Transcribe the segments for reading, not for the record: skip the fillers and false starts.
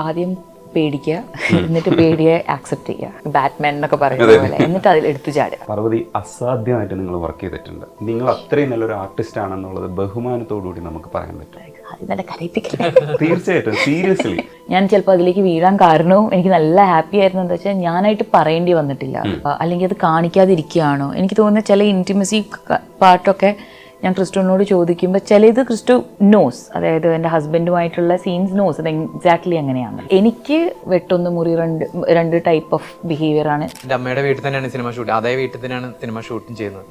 ആദ്യം പേടിക്കുക, എന്നിട്ട് പേടിയെ ആക്സെപ്റ്റ് ചെയ്യുക, ബാറ്റ്മാൻ എന്നൊക്കെ പറയുന്ന പോലെ, എന്നിട്ട് അതിൽ എടുത്തു ചാടുക. പാർവതി, അസാധ്യമായിട്ട് നിങ്ങൾ വർക്ക് ചെയ്തിട്ടുണ്ട്. നിങ്ങൾ അത്രയും നല്ലൊരു ആർട്ടിസ്റ്റ് ആണെന്നുള്ളത് ബഹുമാനത്തോടുകൂടി നമുക്ക് പറയാൻ പറ്റും. തീർച്ചയായിട്ടും, സീരിയസ്ലി. ഞാൻ ചിലപ്പോൾ അതിലേക്ക് വീഴാൻ കാരണവും എനിക്ക് നല്ല ഹാപ്പി ആയിരുന്നു. എന്താ വെച്ചാൽ ഞാനായിട്ട് പറയേണ്ടി വന്നിട്ടില്ല, അല്ലെങ്കിൽ അത് കാണിക്കാതിരിക്കുകയാണോ. എനിക്ക് തോന്നുന്ന ചില ഇൻറ്റിമസി പാർട്ടൊക്കെ ഞാൻ ക്രിസ്റ്റോനോട് ചോദിക്കുമ്പോൾ ചിലത് ക്രിസ്റ്റോ നോസ്, അതായത് എൻ്റെ ഹസ്ബൻഡുമായിട്ടുള്ള സീൻസ് നോസ്, അത് എക്സാക്ട്ലി അങ്ങനെയാണ്. എനിക്ക് വെട്ടൊന്ന് മുറി രണ്ട് ടൈപ്പ് ഓഫ് ബിഹേവിയർ ആണ്. എൻ്റെ അമ്മയുടെ വീട്ടിൽ തന്നെയാണ് സിനിമ ഷൂട്ട്, അതേ വീട്ടിൽ തന്നെയാണ് സിനിമ ഷൂട്ടും ചെയ്യുന്നത്.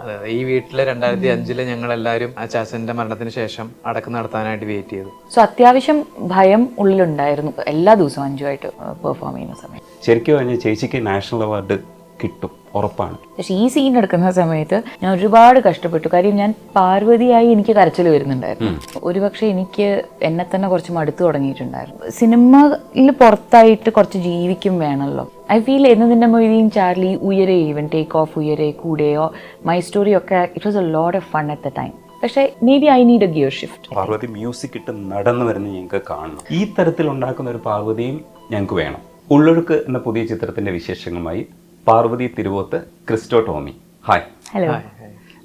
അതെ, ഈ വീട്ടില് 2005 ഞങ്ങൾ എല്ലാവരും ചാച്ചന്റെ മരണത്തിന് ശേഷം അടക്കം നടത്താനായിട്ട് വെയിറ്റ് ചെയ്തു. സോ അത്യാവശ്യം ഭയം ഉള്ളിലുണ്ടായിരുന്നു എല്ലാ ദിവസവും അഞ്ചുമായിട്ട് പെർഫോം ചെയ്യുന്ന സമയത്ത്. ശരിക്കും പറഞ്ഞാൽ ചേച്ചിക്ക് നാഷണൽ അവാർഡ് കിട്ടും, ഉറപ്പാണ്. പക്ഷെ ഈ സീൻ എടുക്കുന്ന സമയത്ത് ഞാൻ ഒരുപാട് കഷ്ടപ്പെട്ടു. കാര്യം ഞാൻ പാർവതിയായി എനിക്ക് കരച്ചിൽ വരുന്നുണ്ടായിരുന്നു. ഒരുപക്ഷെ എനിക്ക് എന്നെ തന്നെ കുറച്ച് മടുത്തു തുടങ്ങിയിട്ടുണ്ടായിരുന്നു. സിനിമയിൽ പുറത്തായിട്ട് കുറച്ച് ജീവിക്കും വേണമല്ലോ. ഐ ഫീൽ എന്നതിൻ്റെ Moideen, Charlie, Uyare, even take off, Uyare, കൂടെയോ, മൈ സ്റ്റോറി ഒക്കെ it was a lot of fun at the time. പക്ഷേ maybe I need a gear shift. Parvathy music ഇട്ട് നടന്നു വരുന്ന ഞങ്ങൾക്ക് കാണണം. ഈ തരത്തിൽ ഉണ്ടാക്കുന്ന ഒരു പാർവതിയും ഞങ്ങൾക്ക് വേണം. ഉള്ളൊഴുക്ക് എന്ന പുതിയ ചിത്രത്തിന്റെ വിശേഷങ്ങളുമായി പാർവതി തിരുവോത്ത്, ക്രിസ്റ്റോ ടോമി. ഹായ്. ഹലോ.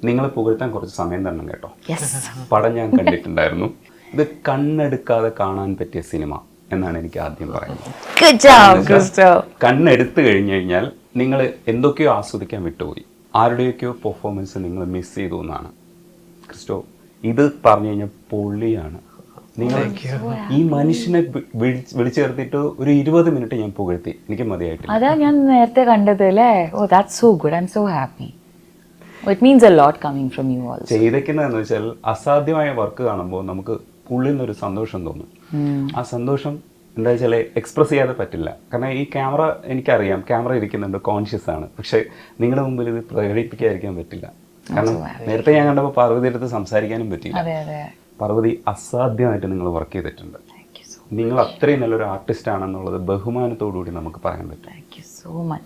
നിങ്ങളെ പുകഴ്ത്താൻ കുറച്ച് സമയം തരണം കേട്ടോ. പടം ഞാൻ കണ്ടിട്ടുണ്ടായിരുന്നു. ഇത് കണ്ണെടുക്കാതെ കാണാൻ പറ്റിയ സിനിമ എന്നാണ് എനിക്ക് ആദ്യം പറയുന്നത്. കണ്ണെടുത്തു കഴിഞ്ഞു കഴിഞ്ഞാൽ നിങ്ങൾ എന്തൊക്കെയോ ആസ്വദിക്കാൻ വിട്ടുപോയി, ആരുടെയൊക്കെയോ പെർഫോമൻസ് നിങ്ങൾ മിസ് ചെയ്തു എന്നാണ്. ക്രിസ്റ്റോ, ഇത് പറഞ്ഞു കഴിഞ്ഞാൽ പൊള്ളിയാണ്. നിങ്ങൾ ഈ മനുഷ്യനെ വിളിച്ചു ചേർത്തിട്ട് ഒരു 20 മിനിറ്റ് ഞാൻ പുകഴ്ത്തി, എനിക്ക് മതിയായിട്ടില്ല. അതാ ഞാൻ നേരത്തെ കണ്ടത് അല്ലേ. Oh, that's so good. I am so happy. It means a lot coming from you also. ചെയ്തേക്കുന്നതെന്ന് വെച്ചാൽ അസാധ്യമായ വർക്ക് കാണുമ്പോൾ നമുക്ക് ഉള്ളിൽ നിന്നൊരു സന്തോഷം തോന്നും. ആ സന്തോഷം എന്താ വെച്ചാൽ എക്സ്പ്രസ് ചെയ്യാതെ പറ്റില്ല. കാരണം ഈ ക്യാമറ, എനിക്കറിയാം ക്യാമറ ഇരിക്കുന്നുണ്ട്, കോൺഷ്യസ് ആണ്. പക്ഷെ നിങ്ങളുടെ മുമ്പിൽ ഇത് പ്രകടിപ്പിക്കാതിരിക്കാൻ പറ്റില്ല. കാരണം നേരത്തെ ഞാൻ കണ്ടപ്പോൾ പാർവതി അടുത്ത് സംസാരിക്കാനും പറ്റില്ല. പാർവതി, അസാധ്യമായിട്ട് നിങ്ങൾ വർക്ക് ചെയ്തിട്ടുണ്ട്. നിങ്ങൾ അത്രയും നല്ലൊരു ആർട്ടിസ്റ്റ് ആണെന്നുള്ളത് ബഹുമാനത്തോടുകൂടി നമുക്ക് പറയാൻ പറ്റും.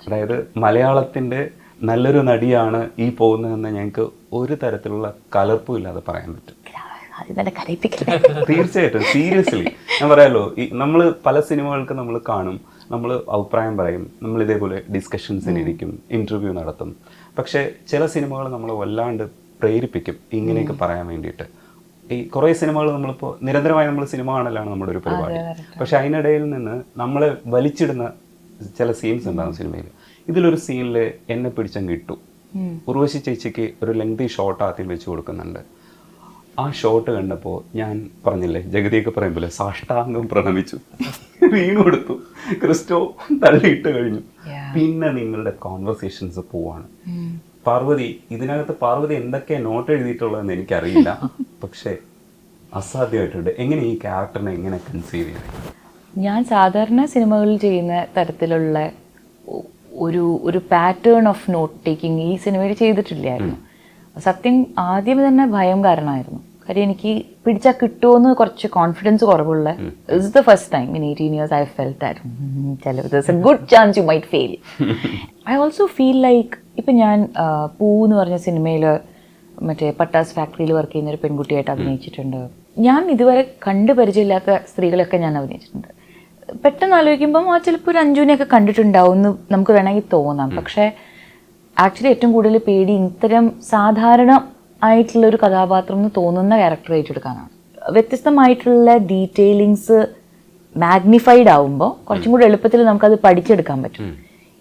അതായത് മലയാളത്തിന്റെ നല്ലൊരു നടിയാണ് ഈ പോകുന്നതെന്ന് ഞങ്ങൾക്ക് ഒരു തരത്തിലുള്ള കലർപ്പും ഇല്ലാതെ പറയാൻ പറ്റും. തീർച്ചയായിട്ടും, സീരിയസ്ലി. ഞാൻ പറയാലോ, നമ്മൾ പല സിനിമകൾക്ക് നമ്മൾ കാണും, നമ്മൾ അഭിപ്രായം പറയും, നമ്മൾ ഇതേപോലെ ഡിസ്കഷൻസിനിരിക്കും, ഇന്റർവ്യൂ നടത്തും. പക്ഷേ ചില സിനിമകൾ നമ്മൾ വല്ലാണ്ട് പ്രേരിപ്പിക്കും ഇങ്ങനെയൊക്കെ പറയാൻ വേണ്ടിയിട്ട്. ഈ കുറേ സിനിമകൾ നമ്മളിപ്പോൾ നിരന്തരമായി നമ്മൾ സിനിമ കാണലാണ് നമ്മുടെ ഒരു പരിപാടി. പക്ഷെ അതിനിടയിൽ നിന്ന് നമ്മളെ വലിച്ചിടുന്ന ചില സീൻസ് ഉണ്ടാകും സിനിമയിൽ. ഇതിലൊരു സീനിൽ എന്നെ പിടിച്ചങ്ങ് ഇട്ടു. ഉർവശി ചേച്ചിക്ക് ഒരു ലെങ്തി ഷോട്ട് ആദ്യം വെച്ച് കൊടുക്കുന്നുണ്ട്. ആ ഷോട്ട് കണ്ടപ്പോൾ ഞാൻ പറഞ്ഞില്ലേ, ജഗതിയൊക്കെ പറയുമ്പോൾ സാഷ്ടാംഗം പ്രണമിച്ചു, വീണു കൊടുത്തു. ക്രിസ്റ്റോ തള്ളിയിട്ട് കഴിഞ്ഞു. പിന്നെ നിങ്ങളുടെ കോൺവെർസേഷൻസ് പോവാണ്. പാർവതി, ഇതിനകത്ത് പാർവതി എന്തൊക്കെ നോട്ട് എഴുതിയിട്ടുള്ളതെന്ന് എനിക്കറിയില്ല, പക്ഷേ അസാധ്യമായിട്ടുണ്ട്. എങ്ങനെ ഈ ക്യാരക്ടറിനെ എങ്ങനെ കൺസീവ് ചെയ്തത്? ഞാൻ സാധാരണ സിനിമകളിൽ ചെയ്യുന്ന തരത്തിലുള്ള ഒരു പാറ്റേൺ ഓഫ് നോട്ട് ടേക്കിംഗ് ഈ സിനിമയിൽ ചെയ്തിട്ടില്ലായിരുന്നു. സത്യം ആദ്യം തന്നെ ഭയം കാരണമായിരുന്നു. കാര്യം എനിക്ക് പിടിച്ചാൽ കിട്ടുമെന്ന് കുറച്ച് കോൺഫിഡൻസ് കുറവുള്ള, it's the first time in 18 years I felt that there's a good chance you might fail. I also feel like ഇപ്പം ഞാൻ പൂ എന്ന് പറഞ്ഞ സിനിമയിൽ മറ്റേ പട്ടാസ് ഫാക്ടറിയിൽ വർക്ക് ചെയ്യുന്ന ഒരു പെൺകുട്ടിയായിട്ട് അഭിനയിച്ചിട്ടുണ്ട്. ഞാൻ ഇതുവരെ കണ്ടു പരിചയമില്ലാത്ത സ്ത്രീകളൊക്കെ ഞാൻ അഭിനയിച്ചിട്ടുണ്ട്. പെട്ടെന്ന് ആലോചിക്കുമ്പം ചിലപ്പോൾ ഒരു അഞ്ജുവിനെയൊക്കെ കണ്ടിട്ടുണ്ടാവും എന്ന് നമുക്ക് വേണമെങ്കിൽ തോന്നാം. പക്ഷേ ആക്ച്വലി ഏറ്റവും കൂടുതൽ പേടി ഇത്തരം സാധാരണ ആയിട്ടുള്ളൊരു കഥാപാത്രം എന്ന് തോന്നുന്ന ക്യാരക്ടർ ഏറ്റെടുക്കാനാണ്. വ്യത്യസ്തമായിട്ടുള്ള ഡീറ്റെയിലിങ്സ് മാഗ്നിഫൈഡ് ആവുമ്പോൾ കുറച്ചും കൂടി എളുപ്പത്തിൽ നമുക്കത് പഠിച്ചെടുക്കാൻ പറ്റും.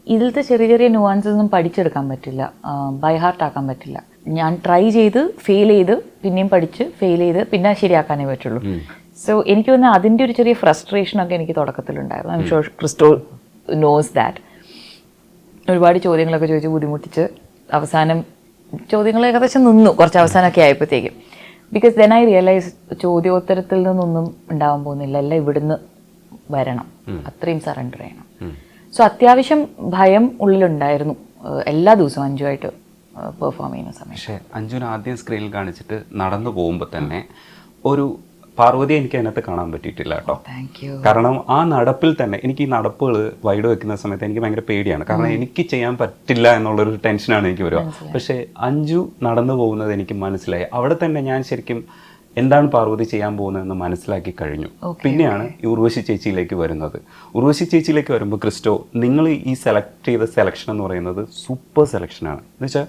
ഇതിലത്തെ ചെറിയ ചെറിയ നുവാൻസസ് ഒന്നും പഠിച്ചെടുക്കാൻ പറ്റില്ല, ബൈ ഹാർട്ട് ആക്കാൻ പറ്റില്ല. ഞാൻ ട്രൈ ചെയ്ത് ഫെയിൽ ചെയ്ത് പിന്നെയും പഠിച്ച് ഫെയിൽ ചെയ്ത് പിന്നെ ശരിയാക്കാനേ പറ്റുള്ളൂ. സോ എനിക്ക് തോന്നുന്നു അതിൻ്റെ ഒരു ചെറിയ ഫ്രസ്ട്രേഷനൊക്കെ എനിക്ക് തുടക്കത്തിലുണ്ടായിരുന്നു. I'm sure Christo knows that. ഒരുപാട് ചോദ്യങ്ങളൊക്കെ ചോദിച്ച് ബുദ്ധിമുട്ടിച്ച് അവസാനം ചോദ്യങ്ങൾ ഏകദേശം നിന്നു കുറച്ച് അവസാനമൊക്കെ ആയപ്പോഴത്തേക്കും. ബിക്കോസ് ദെൻ ഐ റിയലൈസ് ചോദ്യോത്തരത്തിൽ നിന്നൊന്നും ഉണ്ടാവാൻ പോകുന്നില്ല, എല്ലാം ഇവിടുന്ന് വരണം, അത്രയും സറണ്ടർ ചെയ്യണം. സോ അത്യാവശ്യം ഭയം ഉള്ളിലുണ്ടായിരുന്നു എല്ലാ ദിവസവും അഞ്ചുമായിട്ട് പെർഫോം ചെയ്യുന്ന സമയം. പക്ഷേ അഞ്ജുവിനെ ആദ്യം സ്ക്രീനിൽ കാണിച്ചിട്ട് നടന്നു പോകുമ്പോൾ തന്നെ ഒരു പാർവതി എനിക്ക് അതിനകത്ത് കാണാൻ പറ്റിയിട്ടില്ല കേട്ടോ. കാരണം ആ നടപ്പിൽ തന്നെ എനിക്ക് ഈ നടപ്പുകൾ വൈഡ് വെക്കുന്ന സമയത്ത് എനിക്ക് ഭയങ്കര പേടിയാണ്. കാരണം എനിക്ക് ചെയ്യാൻ പറ്റില്ല എന്നുള്ളൊരു ടെൻഷനാണ് എനിക്ക് വരിക. പക്ഷേ അഞ്ജു നടന്നു പോകുന്നത് എനിക്ക് മനസ്സിലായി. അവിടെ തന്നെ ഞാൻ ശരിക്കും എന്താണ് പാർവതി ചെയ്യാൻ പോകുന്നതെന്ന് മനസ്സിലാക്കി കഴിഞ്ഞു. പിന്നെയാണ് ഈ ഉർവശി ചേച്ചിയിലേക്ക് വരുന്നത്. ഉർവശി ചേച്ചിയിലേക്ക് വരുമ്പോൾ ക്രിസ്റ്റോ, നിങ്ങൾ ഈ സെലക്ട് ചെയ്ത സെലക്ഷൻ എന്ന് പറയുന്നത് സൂപ്പർ സെലക്ഷനാണ്. എന്ന് വെച്ചാൽ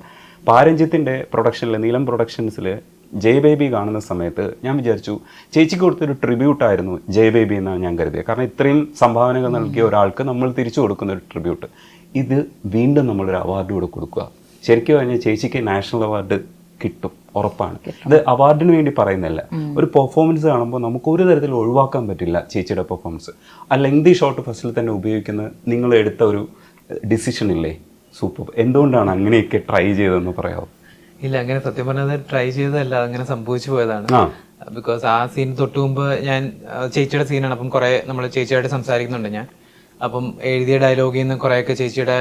പാരഞ്ജിത്തിൻ്റെ പ്രൊഡക്ഷനിൽ, നീലം പ്രൊഡക്ഷൻസിൽ ജയ് ബേബി കാണുന്ന സമയത്ത് ഞാൻ വിചാരിച്ചു ചേച്ചിക്ക് കൊടുത്തൊരു ട്രിബ്യൂട്ടായിരുന്നു ജയ് ബേബി എന്നാണ് ഞാൻ കരുതിയത്. കാരണം ഇത്രയും സംഭാവനകൾ നൽകിയ ഒരാൾക്ക് നമ്മൾ തിരിച്ചു കൊടുക്കുന്ന ഒരു ട്രിബ്യൂട്ട്. ഇത് വീണ്ടും നമ്മളൊരു അവാർഡ് കൂടെ കൊടുക്കുക. ശരിക്കും പറഞ്ഞാൽ ചേച്ചിക്ക് നാഷണൽ അവാർഡ് കിട്ടും, ഉറപ്പാണ്. ഇത് അവാർഡിന് വേണ്ടി പറയുന്നില്ല. ഒരു പെർഫോമൻസ് കാണുമ്പോൾ നമുക്ക് ഒരു തരത്തിൽ ഒഴിവാക്കാൻ പറ്റില്ല ചേച്ചിയുടെ പെർഫോമൻസ്. ആ ലെങ്തി ഷോട്ട് ഫസ്റ്റിൽ തന്നെ ഉപയോഗിക്കുന്ന നിങ്ങൾ എടുത്ത ഒരു ഡിസിഷൻ ഇല്ലേ, സൂപ്പർ. എന്തുകൊണ്ടാണ് അങ്ങനെയൊക്കെ ട്രൈ ചെയ്തതെന്ന് പറയാമോ? ഇല്ല, അങ്ങനെ സത്യം പറഞ്ഞത് ട്രൈ ചെയ്തതല്ല, അങ്ങനെ സംഭവിച്ചു പോയതാണ്. ബിക്കോസ് ആ സീൻ തൊട്ട് മുമ്പ് ഞാൻ ചേച്ചിയുടെ സീനാണ്. അപ്പം കുറെ നമ്മൾ ചേച്ചിയായിട്ട് സംസാരിക്കുന്നുണ്ട് ഞാൻ. അപ്പം എഴുതിയ ഡയലോഗിൽ നിന്ന് കുറേയൊക്കെ ചേച്ചിയുടെ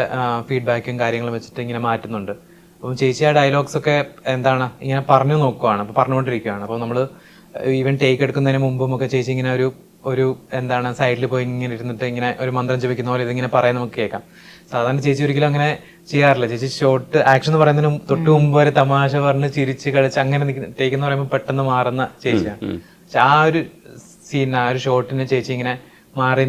ഫീഡ്ബാക്കും കാര്യങ്ങളും വെച്ചിട്ട് ഇങ്ങനെ മാറ്റുന്നുണ്ട്. അപ്പം ചേച്ചി ആ ഡയലോഗ്സ് ഒക്കെ എന്താണ് ഇങ്ങനെ പറഞ്ഞു നോക്കുവാണ്, അപ്പോൾ പറഞ്ഞുകൊണ്ടിരിക്കുകയാണ്. അപ്പോൾ നമ്മൾ ഈവൻ ടേക്ക് എടുക്കുന്നതിന് മുമ്പും ഒക്കെ ചേച്ചി ഇങ്ങനെ ഒരു എന്താണ് സൈഡിൽ പോയി ഇങ്ങനെ ഇരുന്നിട്ട് ഇങ്ങനെ ഒരു മന്ത്രം ജപിക്കുന്ന പോലെ ഇതിങ്ങനെ പറയാൻ നമുക്ക് കേൾക്കാം. സാധാരണ ചേച്ചി ഒരിക്കലും അങ്ങനെ ചെയ്യാറില്ല. ചേച്ചി ഷോർട്ട് ആക്ഷൻ എന്ന് പറയുന്നതിന് തൊട്ട് മുമ്പ് വരെ തമാശ പറഞ്ഞ് ചിരിച്ച് കളിച്ച് അങ്ങനെ ടേക്ക് എന്ന് പറയുമ്പോൾ പെട്ടെന്ന് മാറുന്ന ചേച്ചിയാണ്. പക്ഷെ ആ ഒരു സീൻ, ആ ഒരു ഷോട്ടിന് ചേച്ചി ഇങ്ങനെ മാറി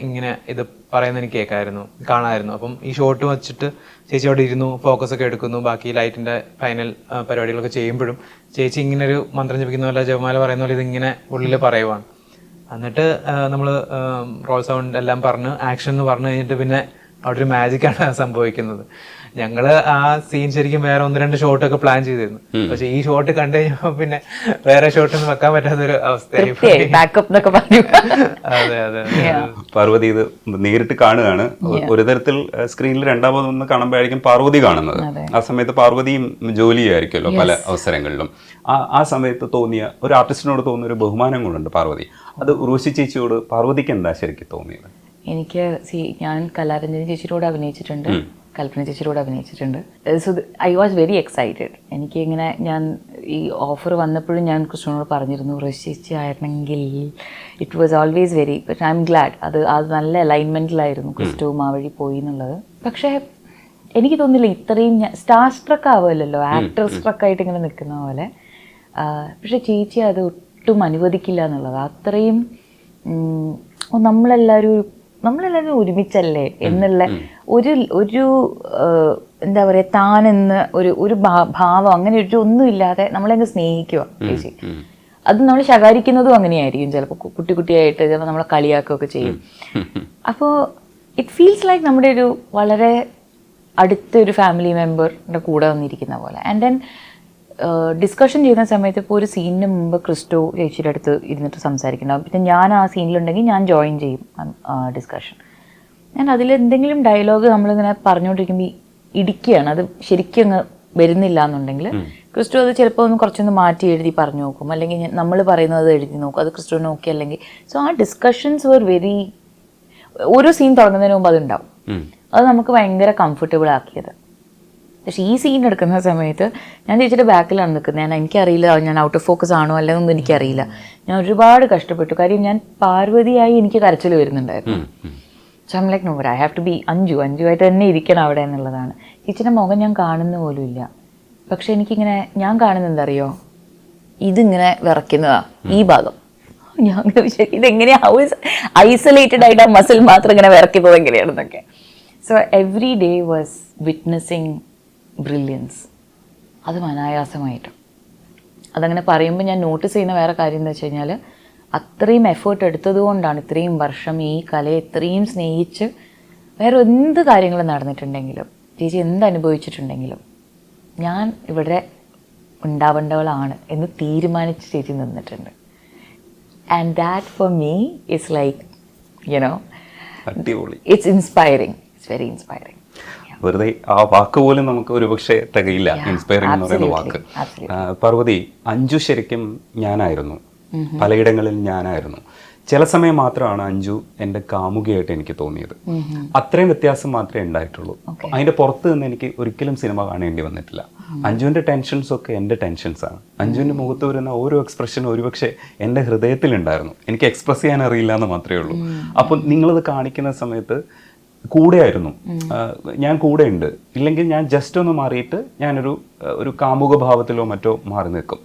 ഇങ്ങനെ ഇത് പറയുന്നത് എനിക്ക് കേൾക്കായിരുന്നു, കാണാമായിരുന്നു. അപ്പം ഈ ഷോട്ട് വെച്ചിട്ട് ചേച്ചി അവിടെ ഇരുന്നു, ഫോക്കസ് ഒക്കെ എടുക്കുന്നു, ബാക്കി ലൈറ്റിന്റെ ഫൈനൽ പരിപാടികളൊക്കെ ചെയ്യുമ്പോഴും ചേച്ചി ഇങ്ങനെ ഒരു മന്ത്രം ജപിക്കുന്ന പോലെ, ജപമാല പറയുന്ന പോലെ ഇതിങ്ങനെ ഉള്ളിൽ പറയുവാണ്. എന്നിട്ട് നമ്മൾ റോൾ സൗണ്ട് എല്ലാം പറഞ്ഞ് ആക്ഷൻ എന്ന് പറഞ്ഞു കഴിഞ്ഞിട്ട് പിന്നെ അവിടെ ഒരു മാജിക്കാണ് സംഭവിക്കുന്നത്. ഞങ്ങള് ആ സീൻ ശരിക്കും വേറെ 1-2 ഷോട്ടൊക്കെ പ്ലാൻ ചെയ്തിരുന്നു. പക്ഷെ ഈ ഷോട്ട് കണ്ടു കഴിഞ്ഞപ്പോ പിന്നെ വേറെ ഷോട്ടൊന്നും വെക്കാൻ പറ്റാത്തൊരു അവസ്ഥയായി. അതെ അതെ. പാർവതി ഇത് നേരിട്ട് കാണുകയാണ്. ഒരു തരത്തിൽ സ്ക്രീനിൽ രണ്ടാമതൊന്ന് കാണുമ്പോഴായിരിക്കും പാർവതി കാണുന്നത്. ആ സമയത്ത് പാർവതിയും ജോലി ആയിരിക്കുമല്ലോ പല അവസരങ്ങളിലും. ആ സമയത്ത് തോന്നിയ ഒരു ആർട്ടിസ്റ്റിനോട് തോന്നിയ ഒരു ബഹുമാനം കൊണ്ടുണ്ട് പാർവതി. അത് ഉർവശി ചേച്ചിയോട് പാർവതിക്ക് എന്താ ശരിക്കും തോന്നിയത്? എനിക്ക് ഞാൻ കലാരഞ്ജനി ചേച്ചിയോട് അഭിനയിച്ചിട്ടുണ്ട്, കൽപ്പന ചേച്ചിയോട് അഭിനയിച്ചിട്ടുണ്ട്. So I was very excited. എനിക്ക് ഇങ്ങനെ ഞാൻ ഈ ഓഫർ വന്നപ്പോഴും ഞാൻ കൃഷ്ണനോട് പറഞ്ഞിരുന്നു ഉർവശി ചേച്ചി ആയിരുന്നെങ്കിൽ. It was always very, but I M GLAAD. അത് നല്ല അലൈൻമെൻറ്റിലായിരുന്നു ക്രിസ്റ്റവും ആ വഴി പോയി എന്നുള്ളത്. പക്ഷേ എനിക്ക് തോന്നുന്നില്ല ഇത്രയും സ്റ്റാർ സ്ട്രക്ക് ആവുമല്ലോ, ആക്ടർ സ്ട്രക്കായിട്ട് ഇങ്ങനെ നിൽക്കുന്ന പോലെ. പക്ഷെ ചേച്ചി അത് ഒട്ടും അനുവദിക്കില്ല എന്നുള്ളത്. അത്രയും നമ്മളെല്ലാവരും ഒരുമിച്ചല്ലേ എന്നുള്ള ഒരു എന്താ പറയുക, താനെന്ന് ഒരു ഭാവം അങ്ങനെ ഒന്നുമില്ലാതെ നമ്മളെങ്ങ് സ്നേഹിക്കുക ചേച്ചി. അത് നമ്മൾ ശകാരിക്കുന്നതും അങ്ങനെയായിരിക്കും ചിലപ്പോൾ, കുട്ടിയായിട്ട് ചിലപ്പോൾ നമ്മളെ കളിയാക്കുകയൊക്കെ ചെയ്യും. അപ്പോൾ ഇറ്റ് ഫീൽസ് ലൈക്ക് നമ്മുടെ ഒരു വളരെ അടുത്തൊരു ഫാമിലി മെമ്പറിൻ്റെ കൂടെ വന്നിരിക്കുന്ന പോലെ. ആൻഡ് ദെൻ ഡിസ്കഷൻ ചെയ്യുന്ന സമയത്ത് ഇപ്പോൾ ഒരു സീനിന് മുമ്പ് ക്രിസ്റ്റോ ചേച്ചിയുടെ അടുത്ത് ഇരുന്നിട്ട് സംസാരിക്കുന്നുണ്ടാവും. പിന്നെ ഞാൻ ആ സീനിലുണ്ടെങ്കിൽ ഞാൻ ജോയിൻ ചെയ്യും ഡിസ്കഷൻ. ഞാൻ അതിലെന്തെങ്കിലും ഡയലോഗ് നമ്മളിങ്ങനെ പറഞ്ഞുകൊണ്ടിരിക്കുമ്പോൾ ഇടിക്കുകയാണ്, അത് ശരിക്കും അങ്ങ് വരുന്നില്ല എന്നുണ്ടെങ്കിൽ ക്രിസ്റ്റോ അത് ചിലപ്പോൾ കുറച്ചൊന്ന് മാറ്റി എഴുതി പറഞ്ഞു നോക്കും, അല്ലെങ്കിൽ നമ്മൾ പറയുന്നത് എഴുതി നോക്കും, അത് ക്രിസ്റ്റോ നോക്കി അല്ലെങ്കിൽ. സോ ആ ഡിസ്കഷൻസ് വർ വെരി, ഓരോ സീൻ തുടങ്ങുന്നതിന് മുമ്പ് അതുണ്ടാവും. അത് നമുക്ക് ഭയങ്കര കംഫർട്ടബിൾ ആക്കിയത്. പക്ഷേ ഈ സീൻ എടുക്കുന്ന സമയത്ത് ഞാൻ ചേച്ചിയുടെ ബാക്കിലാണ് നിൽക്കുന്നത്. എനിക്കറിയില്ല ഞാൻ ഔട്ട് ഓഫ് ഫോക്കസ് ആണോ അല്ലെന്നൊന്നും എനിക്കറിയില്ല. ഞാൻ ഒരുപാട് കഷ്ടപ്പെട്ടു. കാര്യം ഞാൻ പാർവതിയായി എനിക്ക് കരച്ചിൽ വരുന്നുണ്ടായിരുന്നു. So I'm like no, I have to be അഞ്ജുവായിട്ട് തന്നെ ഇരിക്കണം അവിടെ എന്നുള്ളതാണ്. ചേച്ചിയുടെ മുഖം ഞാൻ കാണുന്ന പോലും ഇല്ല. പക്ഷെ എനിക്കിങ്ങനെ ഞാൻ കാണുന്നത് എന്താ അറിയോ, ഇതിങ്ങനെ വിറയ്ക്കുന്നതാ ഈ ഭാഗം. ഞാൻ അങ്ങനെ വിചാരിക്കും ഇതെങ്ങനെയാ ഐസൊലേറ്റഡ് ആയിട്ട് ആ മസിൽ മാത്രം ഇങ്ങനെ വിറയ്ക്കുന്നത് എങ്ങനെയാണെന്നൊക്കെ. So every day was witnessing brilliance. അത് അനായാസമായിട്ട്. അതങ്ങനെ പറയുമ്പോൾ ഞാൻ നോട്ടീസ് ചെയ്യുന്ന വേറെ കാര്യം എന്താ വെച്ച് കഴിഞ്ഞാൽ, അത്രയും എഫേർട്ട് എടുത്തത് കൊണ്ടാണ് ഇത്രയും വർഷം ഈ കലയെ ഇത്രയും സ്നേഹിച്ച് വേറെ എന്ത് കാര്യങ്ങൾ നടന്നിട്ടുണ്ടെങ്കിലും ചേച്ചി എന്ത് അനുഭവിച്ചിട്ടുണ്ടെങ്കിലും ഞാൻ ഇവിടെ ഉണ്ടാവേണ്ടവളാണ് എന്ന് തീരുമാനിച്ച് ചേച്ചി നിന്നിട്ടുണ്ട്. And that for me it's like you know it's inspiring. It's very inspiring. വെറുതെ ആ വാക്ക് പോലും നമുക്ക് ഒരുപക്ഷെ തികയില്ല, ഇൻസ്പയറിംഗ് എന്ന് പറയുന്ന വാക്ക്. പാർവതി, അഞ്ജു ശരിക്കും ഞാനായിരുന്നു, പലയിടങ്ങളിൽ ഞാനായിരുന്നു. ചില സമയം മാത്രമാണ് അഞ്ജു എൻ്റെ കാമുകിയായിട്ട് എനിക്ക് തോന്നിയത്. അത്രയും വ്യത്യാസം മാത്രമേ ഉണ്ടായിട്ടുള്ളൂ. അതിൻ്റെ പുറത്ത് നിന്ന് എനിക്ക് ഒരിക്കലും സിനിമ കാണേണ്ടി വന്നിട്ടില്ല. അഞ്ജുവിൻ്റെ ടെൻഷൻസ് ഒക്കെ എൻ്റെ ടെൻഷൻസാണ്. അഞ്ജുവിൻ്റെ മുഖത്ത് വരുന്ന ഓരോ എക്സ്പ്രഷനും ഒരുപക്ഷെ എൻ്റെ ഹൃദയത്തിലുണ്ടായിരുന്നു. എനിക്ക് എക്സ്പ്രസ് ചെയ്യാൻ അറിയില്ല എന്ന് മാത്രമേ ഉള്ളൂ. അപ്പം നിങ്ങളത് കാണിക്കുന്ന സമയത്ത് കൂടെയായിരുന്നു, ഞാൻ കൂടെ ഉണ്ട്. ഇല്ലെങ്കിൽ ഞാൻ ജസ്റ്റ് ഒന്ന് മാറിയിട്ട് ഞാനൊരു കാമുക ഭാവത്തിലോ മറ്റോ മാറി നിൽക്കും.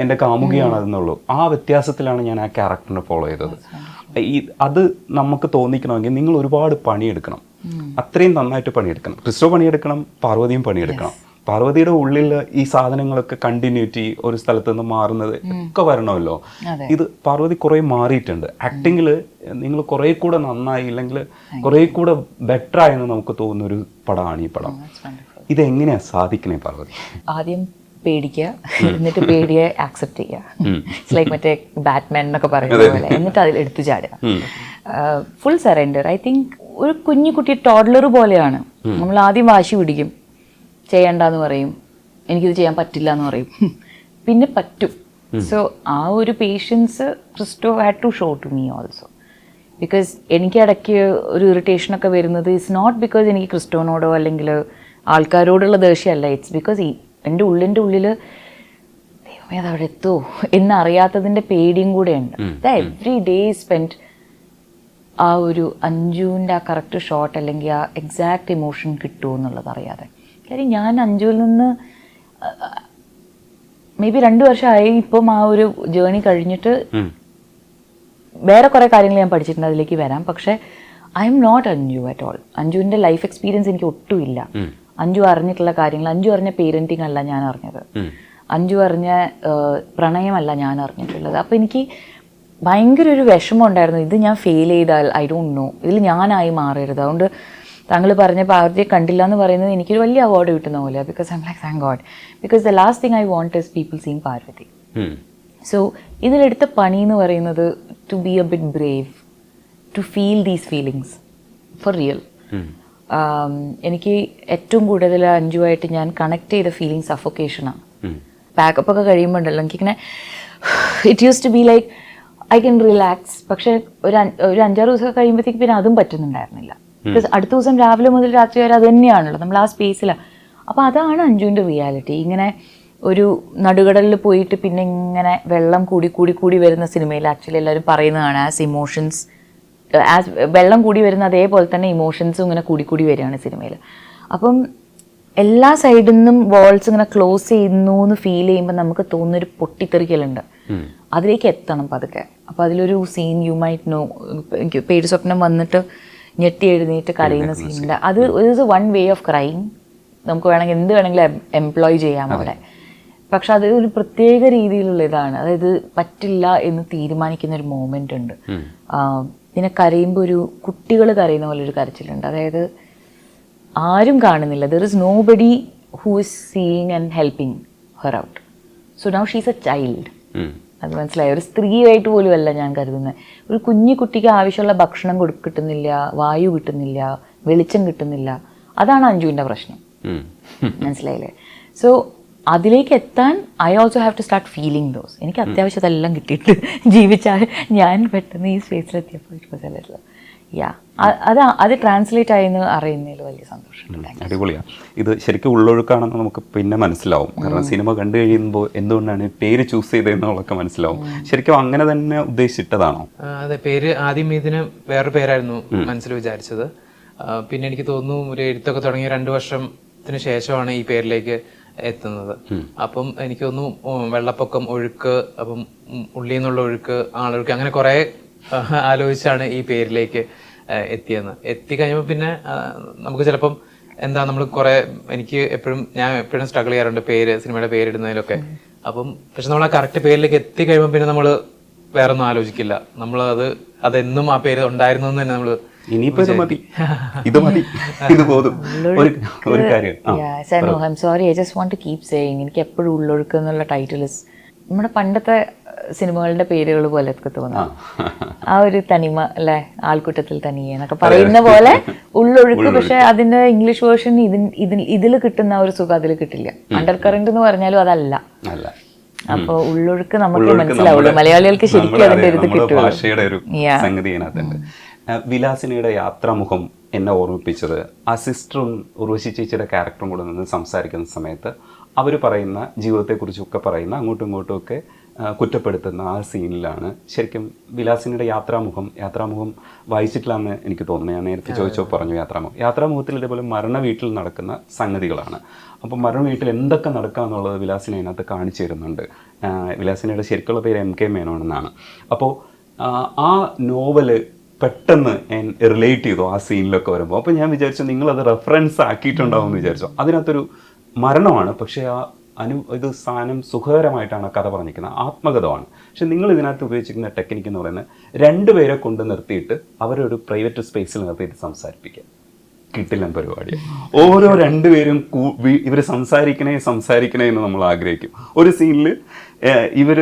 എൻ്റെ കാമുകിയാണ് അതെന്നുള്ളൂ. ആ വ്യത്യാസത്തിലാണ് ഞാൻ ആ ക്യാരക്ടറിനെ ഫോളോ ചെയ്തത്. അത് നമുക്ക് തോന്നിക്കണമെങ്കിൽ നിങ്ങൾ ഒരുപാട് പണിയെടുക്കണം, അത്രയും നന്നായിട്ട് പണിയെടുക്കണം. ക്രിസ്റ്റോ പണിയെടുക്കണം, പാർവതിയും പണിയെടുക്കണം. പാർവതിയുടെ ഉള്ളിൽ ഈ സാധനങ്ങളൊക്കെ കണ്ടിന്യൂറ്റി ഒരു സ്ഥലത്ത് നിന്ന് മാറുന്നത് ഒക്കെ വരണമല്ലോ. ഇത് പാർവതി കുറേ മാറിയിട്ടുണ്ട്. ആക്ടിങ്ങിൽ നിങ്ങൾ കുറേ കൂടെ നന്നായി, ഇല്ലെങ്കിൽ കുറേ കൂടെ ബെറ്റർ ആയെന്ന് നമുക്ക് തോന്നുന്ന ഒരു പടമാണ് ഈ പടം. ഇതെങ്ങനെയാ സാധിക്കണേ പാർവതി? ആദ്യം പേടിക്കുക, എന്നിട്ട് പേടിയെ ആക്സെപ്റ്റ് ചെയ്യുക. ലൈക്ക് മറ്റേ ബാറ്റ്മാൻ എന്നൊക്കെ പറയുന്ന പോലെ. എന്നിട്ട് അതിൽ എടുത്തു ചാടുക. Full surrender. ഐ തിങ്ക് ഒരു കുഞ്ഞു കുട്ടി ടോഡ്ലർ പോലെയാണ്. നമ്മൾ ആദ്യം വാശി പിടിക്കും, ചെയ്യണ്ടെന്ന് പറയും, എനിക്കിത് ചെയ്യാൻ പറ്റില്ല എന്ന് പറയും, പിന്നെ പറ്റും. സോ ആ ഒരു patience Christo had to show to me also. Because എനിക്ക് ഇടയ്ക്ക് ഒരു ഇറിറ്റേഷനൊക്കെ വരുന്നത് ഇറ്റ്സ് നോട്ട് ബിക്കോസ് എനിക്ക് ക്രിസ്റ്റോനോടോ അല്ലെങ്കിൽ ആൾക്കാരോടുള്ള ദേഷ്യമല്ല. ഇറ്റ്സ് ബിക്കോസ് എൻ്റെ ഉള്ളിൽ ദൈവമേ അത് അവിടെ എത്തുമോ എന്നറിയാത്തതിൻ്റെ പേടിയും കൂടെ ഉണ്ട്. എവ്രി ഡേ സ്പെൻഡ് ആ ഒരു അഞ്ജുവിൻ്റെ ആ കറക്റ്റ് ഷോട്ട് അല്ലെങ്കിൽ ആ എക്സാക്ട് ഇമോഷൻ കിട്ടുമോ എന്നുള്ളത് അറിയാതെ. കാര്യം ഞാൻ അഞ്ജുവിൽ നിന്ന് മേ ബി 2 വർഷമായി ഇപ്പം ആ ഒരു ജേണി കഴിഞ്ഞിട്ട് വേറെ കുറേ കാര്യങ്ങൾ ഞാൻ പഠിച്ചിട്ടുണ്ട്, അതിലേക്ക് വരാം. പക്ഷേ I'm not Anju at all. അഞ്ജുവിൻ്റെ ലൈഫ് എക്സ്പീരിയൻസ് എനിക്ക് ഒട്ടുമില്ല. അഞ്ജു അറിഞ്ഞിട്ടുള്ള കാര്യങ്ങൾ, അഞ്ജു അറിഞ്ഞ പേരൻറ്റിങ് അല്ല ഞാൻ അറിഞ്ഞത്, അഞ്ജു അറിഞ്ഞ പ്രണയമല്ല ഞാൻ അറിഞ്ഞിട്ടുള്ളത്. അപ്പോൾ എനിക്ക് ഭയങ്കര ഒരു വിഷമം ഉണ്ടായിരുന്നു, ഇത് ഞാൻ ഫെയിൽ ചെയ്താൽ ഐ ഡോണ്ട് നോ, ഇതിൽ ഞാനായി മാറരുത്. അതുകൊണ്ട് താങ്കൾ പറഞ്ഞ പാർവതിയെ കണ്ടില്ല എന്ന് പറയുന്നത് എനിക്കൊരു വലിയ അവാർഡ് കിട്ടുന്ന പോലെ. Because I'm like thank god, because the last thing I want is people seeing Parvathy. So ഇതിലെടുത്ത പണി എന്ന് പറയുന്നത് to be a bit brave, to feel these feelings for real. എനിക്ക് ഏറ്റവും കൂടുതൽ അഞ്ജുവായിട്ട് ഞാൻ കണക്ട് ചെയ്ത ഫീലിംഗ് സഫോക്കേഷനാണ്. പാക്കപ്പ് ഒക്കെ കഴിയുമ്പോൾ ഉണ്ടല്ലോ എനിക്കിങ്ങനെ it use to be like I can relax. പക്ഷേ ഒരു 5-6 ദിവസമൊക്കെ കഴിയുമ്പോഴത്തേക്ക് പിന്നെ അതും പറ്റുന്നുണ്ടായിരുന്നില്ല. ബിക്കോസ് അടുത്ത ദിവസം രാവിലെ മുതൽ രാത്രി വരെ അത് തന്നെയാണല്ലോ, നമ്മൾ ആ സ്പേസിലാണ്. അപ്പോൾ അതാണ് അഞ്ജുവിൻ്റെ റിയാലിറ്റി. ഇങ്ങനെ ഒരു നടുകടലിൽ പോയിട്ട് പിന്നെ ഇങ്ങനെ വെള്ളം കൂടി വരുന്ന സിനിമയിൽ ആക്ച്വലി എല്ലാവരും പറയുന്നതാണ് ആസ് ഇമോഷൻസ്, ആസ് വെള്ളം കൂടി വരുന്ന അതേപോലെ തന്നെ ഇമോഷൻസും ഇങ്ങനെ കൂടി വരികയാണ് സിനിമയിൽ. അപ്പം എല്ലാ സൈഡിൽ നിന്നും വാൾസ് ഇങ്ങനെ ക്ലോസ് ചെയ്യുന്നു എന്ന് ഫീൽ ചെയ്യുമ്പോൾ നമുക്ക് തോന്നുന്നൊരു പൊട്ടിത്തെറിക്കലുണ്ട്. അതിലേക്ക് എത്തണം പതുക്കെ. അപ്പോൾ അതിലൊരു സീൻ യു മൈറ്റ് നോ, എനിക്ക് പേടി സ്വപ്നം വന്നിട്ട് ഞെട്ടി എഴുന്നേറ്റ് കരയുന്ന സീനുണ്ട്. അത് ഒരു വൺ വേ ഓഫ് ക്രൈം. നമുക്ക് വേണമെങ്കിൽ എന്ത് വേണമെങ്കിലും എംപ്ലോയ് ചെയ്യാം അവിടെ. പക്ഷെ അത് ഒരു പ്രത്യേക രീതിയിലുള്ള ഇതാണ്. അതായത് പറ്റില്ല എന്ന് തീരുമാനിക്കുന്ന ഒരു മോമെൻ്റ് ഉണ്ട്. പിന്നെ കരയുമ്പോൾ ഒരു കുട്ടികൾ കരയുന്ന പോലെ ഒരു കരച്ചിലുണ്ട്. അതായത് ആരും കാണുന്നില്ല, there is nobody who is seeing and helping her out. So now she's a child. അത് മനസ്സിലായി. ഒരു സ്ത്രീയായിട്ട് പോലും അല്ല ഞാൻ കരുതുന്നത്. ഒരു കുഞ്ഞു കുട്ടിക്ക് ആവശ്യമുള്ള ഭക്ഷണം കിട്ടുന്നില്ല, വായു കിട്ടുന്നില്ല, വെളിച്ചം കിട്ടുന്നില്ല. അതാണ് അഞ്ജുവിൻ്റെ പ്രശ്നം. മനസ്സിലായില്ലേ? സോ അതിലേക്ക് എത്താൻ I also have to start feeling those. എനിക്ക് അത്യാവശ്യം അതെല്ലാം കിട്ടിയിട്ട് ജീവിച്ചാൽ ഞാൻ പെട്ടെന്ന് ഈ സ്പേസിലെത്തിയപ്പോൾ യാ അത് ട്രാൻസ്ലേറ്റ് ആയെന്ന് അറിയുന്നതിൽ വലിയ സന്തോഷമുണ്ട്. അടിപൊളിയാണ്. ഇത് ശരിക്കും ഉള്ളൊഴുക്കാണെന്ന് നമുക്ക് പിന്നെ മനസ്സിലാവും. കാരണം സിനിമ കണ്ടു കഴിയുമ്പോൾ എന്തുകൊണ്ടാണ് പേര് ചൂസ് ചെയ്തതെന്നുള്ളതൊക്കെ മനസ്സിലാവും. ശരിക്കും അങ്ങനെ തന്നെ ഉദ്ദേശിച്ചിട്ടതാണോ? അതെ, പേര് ആദ്യം ഇതിന് വേറൊരു പേരായിരുന്നു മനസ്സിൽ വിചാരിച്ചത്. പിന്നെ എനിക്ക് തോന്നുന്നു ഒരു എഴുത്തൊക്കെ തുടങ്ങിയ 2 വർഷത്തിന് ശേഷമാണ് ഈ പേരിലേക്ക് എത്തുന്നത്. അപ്പം എനിക്ക് തോന്നുന്നു വെള്ളപ്പൊക്കം, ഒഴുക്ക്, അപ്പം ഉള്ളിൽ നിന്നുള്ള ഒഴുക്ക്, ആളൊഴുക്ക്, അങ്ങനെ കുറെ ആലോചിച്ചാണ് ഈ പേരിലേക്ക് എത്തിക്കഴിഞ്ഞപ്പോൾ പിന്നെ നമുക്ക് ചിലപ്പം എന്താ നമ്മൾ കുറെ ഞാൻ എപ്പോഴും സ്ട്രഗിൾ ചെയ്യാറുണ്ട് സിനിമയുടെ പേരിടുന്നതിലൊക്കെ. അപ്പം പക്ഷെ നമ്മൾ ആ കറക്റ്റ് പേരിലേക്ക് എത്തിക്കഴിയുമ്പോൾ പിന്നെ നമ്മൾ വേറെ ഒന്നും ആലോചിക്കില്ല. നമ്മൾ അതെന്നും ആ പേര് ഉണ്ടായിരുന്നു എന്ന് തന്നെ നമ്മൾ ഇനിയിപ്പോ ഇത് മതി, ഇത് പോതും. ഒരു കാര്യം എനിക്ക് എപ്പോഴും ഉള്ളൊഴുക്ക് എന്നുള്ള ടൈറ്റിൽ നമ്മുടെ പണ്ടത്തെ സിനിമകളുടെ പേരുകൾ പോലെയൊക്കെ തോന്നാം. ആ ഒരു തനിമ അല്ലെ, ആൾക്കൂട്ടത്തിൽ തനിയെ എന്നൊക്കെ പറയുന്ന പോലെ ഉള്ളൊഴുക്ക്. പക്ഷെ അതിന്റെ ഇംഗ്ലീഷ് വേർഷൻ ഇതിൽ കിട്ടുന്ന ഒരു സുഖം അതിൽ കിട്ടില്ല. അണ്ടർ കറന്റ് എന്ന് പറഞ്ഞാലും അതല്ല. അപ്പൊ ഉള്ളൊഴുക്ക് നമുക്ക് മനസ്സിലാവുള്ളൂ. മലയാളികൾക്ക് ശരിക്കും അതിന്റെ ഒരു ഇത് കിട്ടും. ഭാഷയുടെ ഒരു സംഗതി അതിനകത്തുണ്ട്. വിലാസിനിയുടെ യാത്രാമുഖം എന്നെ ഓർമ്മിപ്പിച്ചത് ആ സിസ്റ്ററും ഉർവശി ചേച്ചിയുടെ ക്യാരക്ടറും കൂടെ നിന്ന് സംസാരിക്കുന്ന സമയത്ത് അവർ പറയുന്ന ജീവിതത്തെക്കുറിച്ചൊക്കെ പറയുന്ന അങ്ങോട്ടും ഇങ്ങോട്ടും ഒക്കെ കുറ്റപ്പെടുത്തുന്ന ആ സീനിലാണ് ശരിക്കും വിലാസിനിയുടെ യാത്രാമുഖം വായിച്ചിട്ടില്ലാന്ന് എനിക്ക് തോന്നുന്നു. ഞാൻ നേരത്തെ ചോദിച്ചപ്പോൾ പറഞ്ഞു യാത്രാമുഖത്തിൽ ഇതേപോലെ മരണ വീട്ടിൽ നടക്കുന്ന സംഗതികളാണ്. അപ്പോൾ മരണ വീട്ടിൽ എന്തൊക്കെ നടക്കുക എന്നുള്ളത് വിലാസിനെ അതിനകത്ത് കാണിച്ചു തരുന്നുണ്ട്. വിലാസിനിയുടെ ശരിക്കുള്ള പേര് MK മേനോൻ എന്നാണ്. അപ്പോൾ ആ നോവല് പെട്ടെന്ന് ഞാൻ റിലേറ്റ് ചെയ്തു ആ സീനിലൊക്കെ വരുമ്പോൾ. അപ്പോൾ ഞാൻ വിചാരിച്ചു നിങ്ങളത് റെഫറൻസ് ആക്കിയിട്ടുണ്ടാവും എന്ന് വിചാരിച്ചു. അതിനകത്തൊരു മരണമാണ്, പക്ഷേ ഇത് സാധനം സുഖകരമായിട്ടാണ് കഥ പറഞ്ഞിരിക്കുന്നത്, ആത്മകഥമാണ്. പക്ഷെ നിങ്ങൾ ഇതിനകത്ത് ഉപയോഗിച്ചിരിക്കുന്ന ടെക്നിക്ക് എന്ന് പറയുന്നത് 2 പേരെ കൊണ്ട് നിർത്തിയിട്ട് അവരൊരു പ്രൈവറ്റ് സ്പേസിൽ നിർത്തിയിട്ട് സംസാരിപ്പിക്കുക. കിട്ടില്ല പരിപാടി. ഓരോ 2 പേരും ഇവർ സംസാരിക്കണേ എന്ന് നമ്മൾ ആഗ്രഹിക്കും. ഒരു സീനിൽ ഇവർ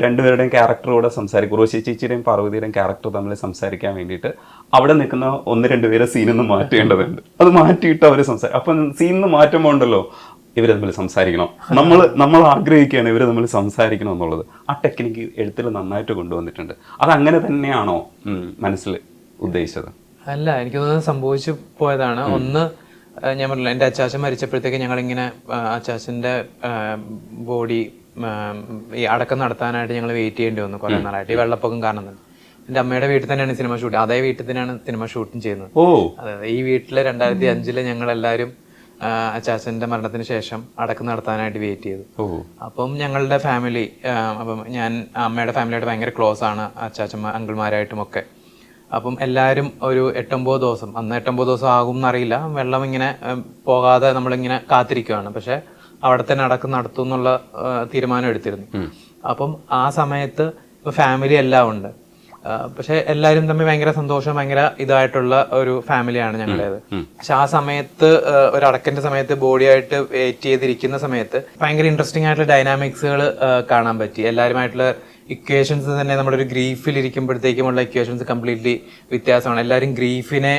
2 പേരുടെയും ക്യാരക്ടറോടെ സംസാരിക്കും. ഉർവശി ചേച്ചിയുടെയും പാർവതിയുടെയും ക്യാരക്ടർ തമ്മിൽ സംസാരിക്കാൻ വേണ്ടിയിട്ട് അവിടെ നിൽക്കുന്ന 1-2 പേരെ സീനിൽ നിന്ന് മാറ്റേണ്ടതുണ്ട്. അത് മാറ്റിയിട്ട് അവർ സംസാരിക്കും. അപ്പം സീനിൽ നിന്ന് മാറ്റുമ്പോൾ ഉണ്ടല്ലോ ഇവർ തമ്മിൽ സംസാരിക്കണം, നമ്മൾ ആഗ്രഹിക്കുകയാണ് ഇവർ തമ്മിൽ സംസാരിക്കണം എന്നുള്ളത്. ആ ടെക്നിക്ക് എഴുത്തിൽ നന്നായിട്ട് കൊണ്ടുവന്നിട്ടുണ്ട്. അതങ്ങനെ തന്നെയാണോ മനസ്സിൽ ഉദ്ദേശിച്ചത്? അല്ല, എനിക്ക് തോന്നുന്നത് സംഭവിച്ചു പോയതാണ്. ഒന്ന്, ഞാൻ പറഞ്ഞില്ല, എൻ്റെ അച്ചാച്ചൻ മരിച്ചപ്പോഴത്തേക്ക് ഞങ്ങളിങ്ങനെ അച്ചാച്ചൻ്റെ ബോഡി ഈ അടക്കം നടത്താനായിട്ട് ഞങ്ങൾ വെയിറ്റ് ചെയ്യേണ്ടി വന്നു കുറേ നാളായിട്ട്, ഈ വെള്ളപ്പൊക്കം കാരണം തന്നെ. എൻ്റെ അമ്മയുടെ വീട്ടിൽ തന്നെയാണ് സിനിമ ഷൂട്ടിങ്, അതേ വീട്ടിൽ തന്നെയാണ് സിനിമ ഷൂട്ടിങ് ചെയ്യുന്നത്. അതെ, ഈ വീട്ടിൽ 2005 ഞങ്ങളെല്ലാവരും അച്ചാച്ചൻ്റെ മരണത്തിന് ശേഷം അടക്കം നടത്താനായിട്ട് വെയിറ്റ് ചെയ്തു. അപ്പം ഞങ്ങളുടെ ഫാമിലി, അപ്പം ഞാൻ അമ്മയുടെ ഫാമിലിയായിട്ട് ഭയങ്കര ക്ലോസ് ആണ്, അച്ചാച്ചമ്മ അങ്കിൾമാരായിട്ടും ഒക്കെ. അപ്പം എല്ലാവരും ഒരു 8-9 ദിവസം, അന്ന് 8-9 ദിവസം ആകും എന്നറിയില്ല, വെള്ളം ഇങ്ങനെ പോകാതെ നമ്മളിങ്ങനെ കാത്തിരിക്കുകയാണ്. പക്ഷെ അവിടെ തന്നെ അടക്കം നടത്തും എന്നുള്ള തീരുമാനം എടുത്തിരുന്നു. അപ്പം ആ സമയത്ത് ഇപ്പൊ ഫാമിലി എല്ലാം ഉണ്ട്. പക്ഷെ എല്ലാവരും തമ്മിൽ ഭയങ്കര സന്തോഷം, ഭയങ്കര ഇതായിട്ടുള്ള ഒരു ഫാമിലിയാണ് ഞങ്ങളുടേത്. പക്ഷെ ആ സമയത്ത് ഒരു അടക്കന്റെ സമയത്ത് ബോഡിയായിട്ട് വെയിറ്റ് ചെയ്തിരിക്കുന്ന സമയത്ത് ഭയങ്കര ഇൻട്രസ്റ്റിംഗ് ആയിട്ടുള്ള ഡൈനാമിക്സുകൾ കാണാൻ പറ്റി. എല്ലാവരുമായിട്ടുള്ള ഇക്വേഷൻസ് തന്നെ നമ്മുടെ ഒരു ഗ്രീഫിൽ ഇരിക്കുമ്പോഴത്തേക്കുമുള്ള ഇക്വേഷൻസ് കംപ്ലീറ്റ്ലി വ്യത്യാസമാണ്. എല്ലാവരും ഗ്രീഫിനെ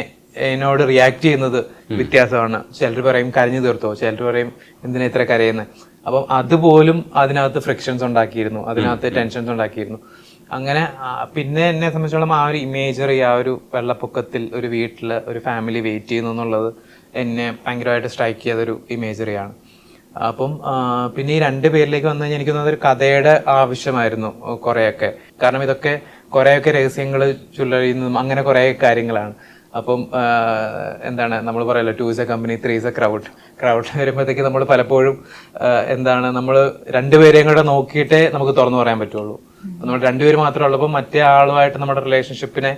എന്നോട് റിയാക്ട് ചെയ്യുന്നത് വ്യത്യാസമാണ്. ചിലർ പറയും കരഞ്ഞു തീർത്തോ, ചിലർ പറയും എന്തിനാ ഇത്ര കരയുന്നത്. അപ്പം അതുപോലും അതിനകത്ത് ഫ്രിക്ഷൻസ് ഉണ്ടാക്കിയിരുന്നു, അതിനകത്ത് ടെൻഷൻസ് ഉണ്ടാക്കിയിരുന്നു. അങ്ങനെ പിന്നെ എന്നെ സംബന്ധിച്ചോളം ആ ഒരു ഇമേജറി, ആ ഒരു വെള്ളപ്പൊക്കത്തിൽ ഒരു വീട്ടിൽ ഒരു ഫാമിലി വെയിറ്റ് ചെയ്യുന്നു എന്നുള്ളത് എന്നെ ഭയങ്കരമായിട്ട് സ്ട്രൈക്ക് ചെയ്തൊരു ഇമേജറിയാണ്. അപ്പം പിന്നെ ഈ 2 പേരിലേക്ക് വന്നു കഴിഞ്ഞാൽ എനിക്ക് തോന്നുന്നത് ഒരു കഥയുടെ ആവശ്യമായിരുന്നു കുറേയൊക്കെ. കാരണം ഇതൊക്കെ കുറേയൊക്കെ രഹസ്യങ്ങൾ ചുള്ളഴിയുന്നതും അങ്ങനെ കുറേ കാര്യങ്ങളാണ്. അപ്പം എന്താണ് നമ്മൾ പറയല്ലോ, 2 is a company, 3 is a crowd വരുമ്പോഴത്തേക്ക് നമ്മൾ പലപ്പോഴും എന്താണ് നമ്മൾ 2 പേരെയും കൂടെ നോക്കിയിട്ടേ നമുക്ക് തുറന്നു പറയാൻ പറ്റുള്ളൂ. നമ്മൾ 2 പേര് മാത്രമേ ഉള്ളപ്പോൾ മറ്റേ ആളുമായിട്ട് നമ്മുടെ റിലേഷൻഷിപ്പിനെ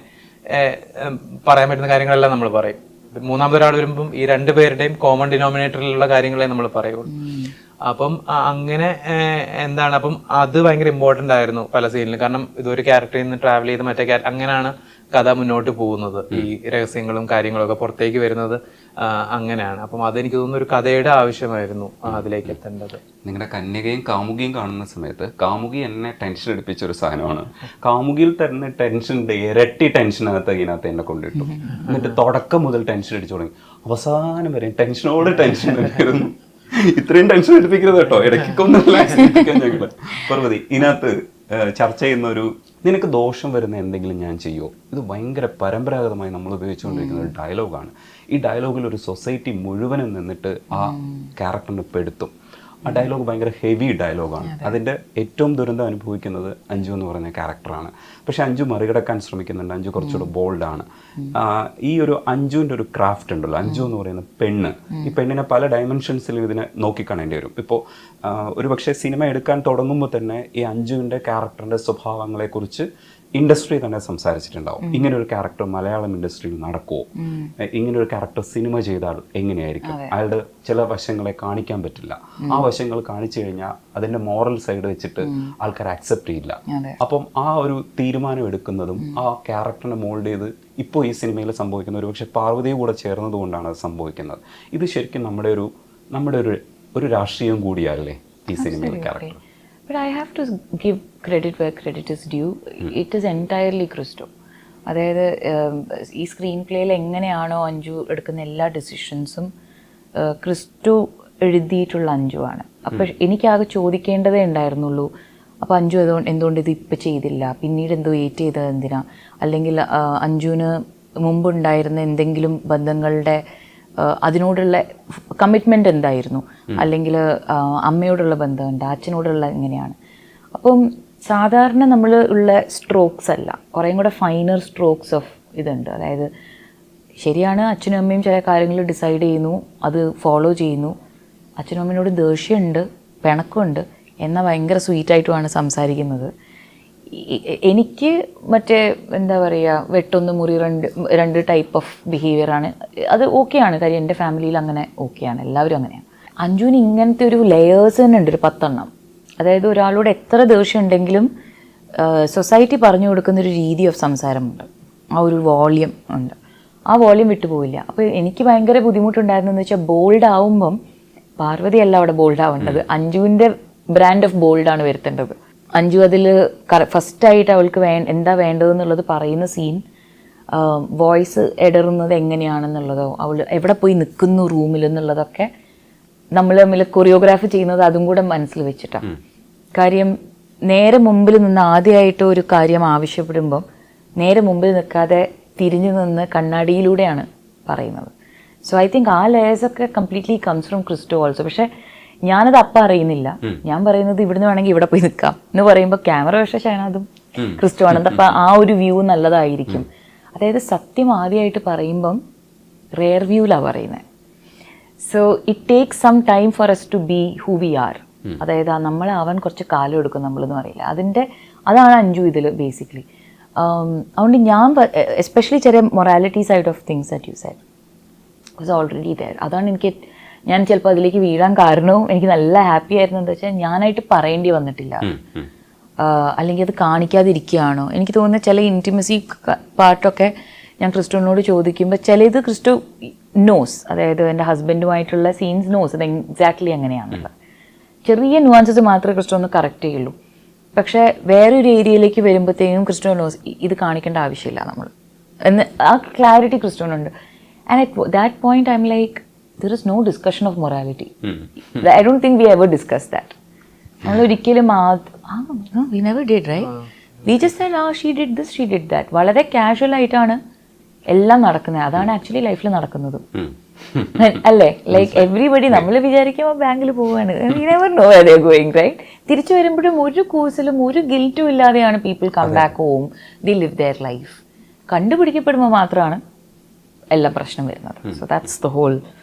പറയാൻ പറ്റുന്ന കാര്യങ്ങളെല്ലാം നമ്മൾ പറയും. 3ാമതൊരാൾ വരുമ്പം ഈ 2 പേരുടെയും കോമൺ ഡിനോമിനേറ്ററിലുള്ള കാര്യങ്ങളെ നമ്മൾ പറയുള്ളൂ. അപ്പം അങ്ങനെ എന്താണ്, അപ്പം അത് ഭയങ്കര ഇമ്പോർട്ടൻ്റ് ആയിരുന്നു പല സീനിലും. കാരണം ഇതൊരു ക്യാരക്ടറിൽ നിന്ന് ട്രാവൽ ചെയ്ത് മറ്റേ അങ്ങനെയാണ് കഥ മുന്നോട്ട് പോകുന്നത്. ഈ രഹസ്യങ്ങളും കാര്യങ്ങളും ഒക്കെ പുറത്തേക്ക് വരുന്നത് അങ്ങനെയാണ്. അപ്പം അതെനിക്ക് തോന്നുന്നു ഒരു കഥയുടെ ആവശ്യമായിരുന്നു അതിലേക്ക് എത്തേണ്ടത്. നിങ്ങളുടെ കന്യകയും കാമുകിയും കാണുന്ന സമയത്ത് കാമുകി എന്നെ ടെൻഷൻ എടുപ്പിച്ച ഒരു സാധനമാണ്. കാമുകിയിൽ തന്നെ ടെൻഷൻ്റെ ഇരട്ടി ടെൻഷനകത്ത് ഇതിനകത്ത് എന്നെ കൊണ്ടിട്ടു. എന്നിട്ട് തുടക്കം മുതൽ ടെൻഷൻ അടിച്ചു തുടങ്ങി, അവസാനം വരെ ടെൻഷനോട് ടെൻഷൻ തന്നെയായിരുന്നു. ഇത്രയും ടെൻഷൻ എടുപ്പിക്കരുത് കേട്ടോ, ഇടയ്ക്കൊന്ന് റിലാക്സ് എടുപ്പിക്കാൻ ഞങ്ങള്. പാർവതി, ഇതിനകത്ത് ചർച്ച ചെയ്യുന്ന ഒരു നിനക്ക് ദോഷം വരുന്ന എന്തെങ്കിലും ഞാൻ ചെയ്യുമോ? ഇത് ഭയങ്കര പരമ്പരാഗതമായി നമ്മൾ ഉപയോഗിച്ചുകൊണ്ടിരിക്കുന്ന ഒരു ഡയലോഗാണ്. ഈ ഡയലോഗിൽ ഒരു സൊസൈറ്റി മുഴുവനും നിന്നിട്ട് ആ ക്യാരക്ടറിനെ പെടുത്തും. ആ ഡയലോഗ് ഭയങ്കര ഹെവി ഡയലോഗാണ്. അതിൻ്റെ ഏറ്റവും ദുരന്തം അനുഭവിക്കുന്നത് അഞ്ജു എന്ന് പറയുന്ന ക്യാരക്ടറാണ്. പക്ഷെ അഞ്ജു മറികടക്കാൻ ശ്രമിക്കുന്നുണ്ട്. അഞ്ജു കുറച്ചുകൂടെ ബോൾഡാണ്. ഈ ഒരു അഞ്ജുവിൻ്റെ ഒരു ക്രാഫ്റ്റ് ഉണ്ടല്ലോ, അഞ്ജു എന്ന് പറയുന്ന പെണ്ണ്, ഈ പെണ്ണിനെ പല ഡയമെൻഷൻസിലും ഇതിനെ നോക്കിക്കാണേണ്ടി വരും. ഇപ്പോൾ ഒരു പക്ഷേ സിനിമ എടുക്കാൻ തുടങ്ങുമ്പോൾ തന്നെ ഈ അഞ്ജുവിൻ്റെ ക്യാരക്ടറിൻ്റെ സ്വഭാവങ്ങളെക്കുറിച്ച് ഇൻഡസ്ട്രി തന്നെ സംസാരിച്ചിട്ടുണ്ടാവും. ഇങ്ങനെ ഒരു ക്യാരക്ടർ മലയാളം ഇൻഡസ്ട്രിയിൽ നടക്കുമോ, ഇങ്ങനെ ഒരു ക്യാരക്ടർ സിനിമ ചെയ്താൽ എങ്ങനെയായിരിക്കും, അയാളുടെ ചില വശങ്ങളെ കാണിക്കാൻ പറ്റില്ല, ആ വശങ്ങൾ കാണിച്ചു കഴിഞ്ഞാൽ അതിന്റെ മോറൽ സൈഡ് വെച്ചിട്ട് ആൾക്കാർ അക്സെപ്റ്റ് ചെയ്യില്ല. അപ്പം ആ ഒരു തീരുമാനം എടുക്കുന്നതും ആ ക്യാരക്ടറിനെ മോൾഡ് ചെയ്ത് ഇപ്പോൾ ഈ സിനിമയിൽ സംഭവിക്കുന്ന ഒരു പക്ഷെ പാർവതിയെ കൂടെ ചേർന്നത് കൊണ്ടാണ് അത് സംഭവിക്കുന്നത്. ഇത് ശരിക്കും നമ്മുടെ ഒരു രാഷ്ട്രീയം കൂടിയല്ലേ ഈ സിനിമയിലെ character? But I have to give credit where credit is due. It is entirely Christo. അതായത് ഈ സ്ക്രീൻ പ്ലേയിൽ എങ്ങനെയാണോ അഞ്ജു എടുക്കുന്ന എല്ലാ ഡെസിഷൻസും ക്രിസ്റ്റോ എഴുതിയിട്ടുള്ള അഞ്ജുവാണ്. അപ്പം എനിക്കാകെ ചോദിക്കേണ്ടതേ ഉണ്ടായിരുന്നുള്ളൂ, അപ്പോൾ അഞ്ജു എന്തുകൊണ്ട് ഇത് ഇപ്പം ചെയ്തില്ല, പിന്നീട് എന്തോ വെയിറ്റ് ചെയ്തത് എന്തിനാ, അല്ലെങ്കിൽ അഞ്ജുവിന് മുമ്പുണ്ടായിരുന്ന എന്തെങ്കിലും ബന്ധങ്ങളുടെ അതിനോടുള്ള കമ്മിറ്റ്മെൻറ്റ് എന്തായിരുന്നു, അല്ലെങ്കിൽ അമ്മയോടുള്ള ബന്ധമുണ്ട്, അച്ഛനോടുള്ള എങ്ങനെയാണ്, അപ്പം സാധാരണ നമ്മൾ ഉള്ള സ്ട്രോക്സ് അല്ല, കുറേയും കൂടെ ഫൈനർ സ്ട്രോക്സ് ഓഫ് ഇതുണ്ട്. അതായത് ശരിയാണ്, അച്ഛനും അമ്മയും ചില കാര്യങ്ങൾ ഡിസൈഡ് ചെയ്യുന്നു, അത് ഫോളോ ചെയ്യുന്നു. അച്ഛനും അമ്മയോട് ദേഷ്യമുണ്ട്, പിണക്കമുണ്ട്, എന്നാൽ ഭയങ്കര സ്വീറ്റായിട്ടുമാണ് സംസാരിക്കുന്നത്. എനിക്ക് മറ്റേ എന്താ പറയുക, വെട്ടൊന്ന് മുറി രണ്ട് ടൈപ്പ് ഓഫ് ബിഹേവിയറാണ്. അത് ഓക്കെയാണ്, കാര്യം എൻ്റെ ഫാമിലിയിൽ അങ്ങനെ ഓക്കെയാണ്, എല്ലാവരും അങ്ങനെയാണ്. അഞ്ജുവിന് ഇങ്ങനത്തെ ഒരു ലെയേഴ്സ് തന്നെ ഉണ്ട്, ഒരു 10 എണ്ണം. അതായത് ഒരാളോട് എത്ര ദേഷ്യം ഉണ്ടെങ്കിലും സൊസൈറ്റി പറഞ്ഞു കൊടുക്കുന്നൊരു രീതി ഓഫ് സംസാരമുണ്ട്, ആ ഒരു വോളിയം ഉണ്ട്, ആ വോളിയം വിട്ടുപോയില്ല. അപ്പോൾ എനിക്ക് ഭയങ്കര ബുദ്ധിമുട്ടുണ്ടായിരുന്നെന്ന് വെച്ചാൽ ബോൾഡ് ആവുമ്പം പാർവതി അല്ല അവിടെ ബോൾഡ് ആവേണ്ടത്, അഞ്ജുവിൻ്റെ ബ്രാൻഡ് ഓഫ് ബോൾഡാണ് വരുത്തേണ്ടത്. അഞ്ജു അതിൽ ഫസ്റ്റായിട്ട് അവൾക്ക് എന്താ വേണ്ടതെന്നുള്ളത് പറയുന്ന സീൻ, വോയിസ് ഇടറുന്നത് എങ്ങനെയാണെന്നുള്ളതോ, അവൾ എവിടെ പോയി നിൽക്കുന്നു റൂമിൽ എന്നുള്ളതൊക്കെ നമ്മൾ തമ്മിൽ കൊറിയോഗ്രാഫി ചെയ്യുന്നത് അതും കൂടെ മനസ്സിൽ വെച്ചിട്ടാണ്. കാര്യം നേരെ മുമ്പിൽ നിന്ന് ആദ്യമായിട്ട് ഒരു കാര്യം ആവശ്യപ്പെടുമ്പം നേരെ മുമ്പിൽ നിൽക്കാതെ തിരിഞ്ഞു നിന്ന് കണ്ണാടിയിലൂടെയാണ് പറയുന്നത്. സോ ഐ തിങ്ക് ആ ലേയേഴ്സൊക്കെ completely comes from Christo also. പക്ഷെ ഞാനത് അപ്പം അറിയുന്നില്ല, ഞാൻ പറയുന്നത് ഇവിടുന്ന് വേണമെങ്കിൽ ഇവിടെ പോയി നിൽക്കാം എന്ന് പറയുമ്പോൾ ക്യാമറ പക്ഷേ ഷൈനാദും ക്രിസ്റ്റോ ആണ്. അപ്പം ആ ഒരു വ്യൂ നല്ലതായിരിക്കും. അതായത് സത്യം ആദ്യമായിട്ട് പറയുമ്പം റെയർ വ്യൂവിലാണ് പറയുന്നത്. So it takes some time for us to be who we are. അതായത് നമ്മളാവാൻ കുറച്ച് കാലം എടുക്കും നമ്മളെന്ന് പറയില്ല, അതാണ് അഞ്ജു ഇതിൽ ബേസിക്കലി. അതുകൊണ്ട് ഞാൻ എസ്പെഷ്യലി ചെറിയ morality side of things that you said was already there. അതാണ് ഞാൻ ചിലപ്പോൾ അതിലേക്ക് വീഴാൻ കാരണവും എനിക്ക് നല്ല ഹാപ്പി ആയിരുന്നു. എന്താ വെച്ചാൽ ഞാനായിട്ട് പറയേണ്ടി വന്നിട്ടില്ല, അല്ലെങ്കിൽ അത് കാണിക്കാതിരിക്കുകയാണോ. എനിക്ക് തോന്നുന്ന ചില ഇൻറ്റിമസി പാർട്ടൊക്കെ ഞാൻ ക്രിസ്റ്റോനോട് ചോദിക്കുമ്പോൾ ചിലത് ക്രിസ്റ്റോ നോസ്, അതായത് എൻ്റെ ഹസ്ബൻഡുമായിട്ടുള്ള സീൻസ് നോസ്, അത് എക്സാക്ട്ലി അങ്ങനെയാണുള്ളത്. ചെറിയ നുവാൻസസ് മാത്രമേ ക്രിസ്റ്റോ ഒന്ന് കറക്റ്റ് ചെയ്യുള്ളൂ. പക്ഷേ വേറൊരു ഏരിയയിലേക്ക് വരുമ്പോഴത്തേക്കും ക്രിസ്റ്റോ നോസ് ഇത് കാണിക്കേണ്ട ആവശ്യമില്ല നമ്മൾ എന്ന്, ആ ക്ലാരിറ്റി ക്രിസ്റ്റോനുണ്ട്. And at that point I'm like there is no discussion of morality. I don't think we ever discussed that. നമ്മൾ ഒരിക്കലും we never did, right? We just said, she did this, she did that. വളരെ casual ആയിട്ടാണ് എല്ലാം നടക്കുന്നത്. അതാണ് actually ലൈഫിൽ നടക്കുന്നത് അല്ലേ? ലൈക്ക് എവ്രിബഡി നമ്മൾ വിചാരിക്കുമ്പോൾ ബാങ്കിൽ പോവാണ്, we never know where they're going, right? തിരിച്ചു വരുമ്പോഴും ഒരു കൂസലും ഒരു ഗിൽറ്റും ഇല്ലാതെയാണ് people come back home, they live their life. കണ്ടുപിടിക്കപ്പെടുമ്പോൾ മാത്രമാണ് എല്ലാം പ്രശ്നം വരുന്നത്. So that's the whole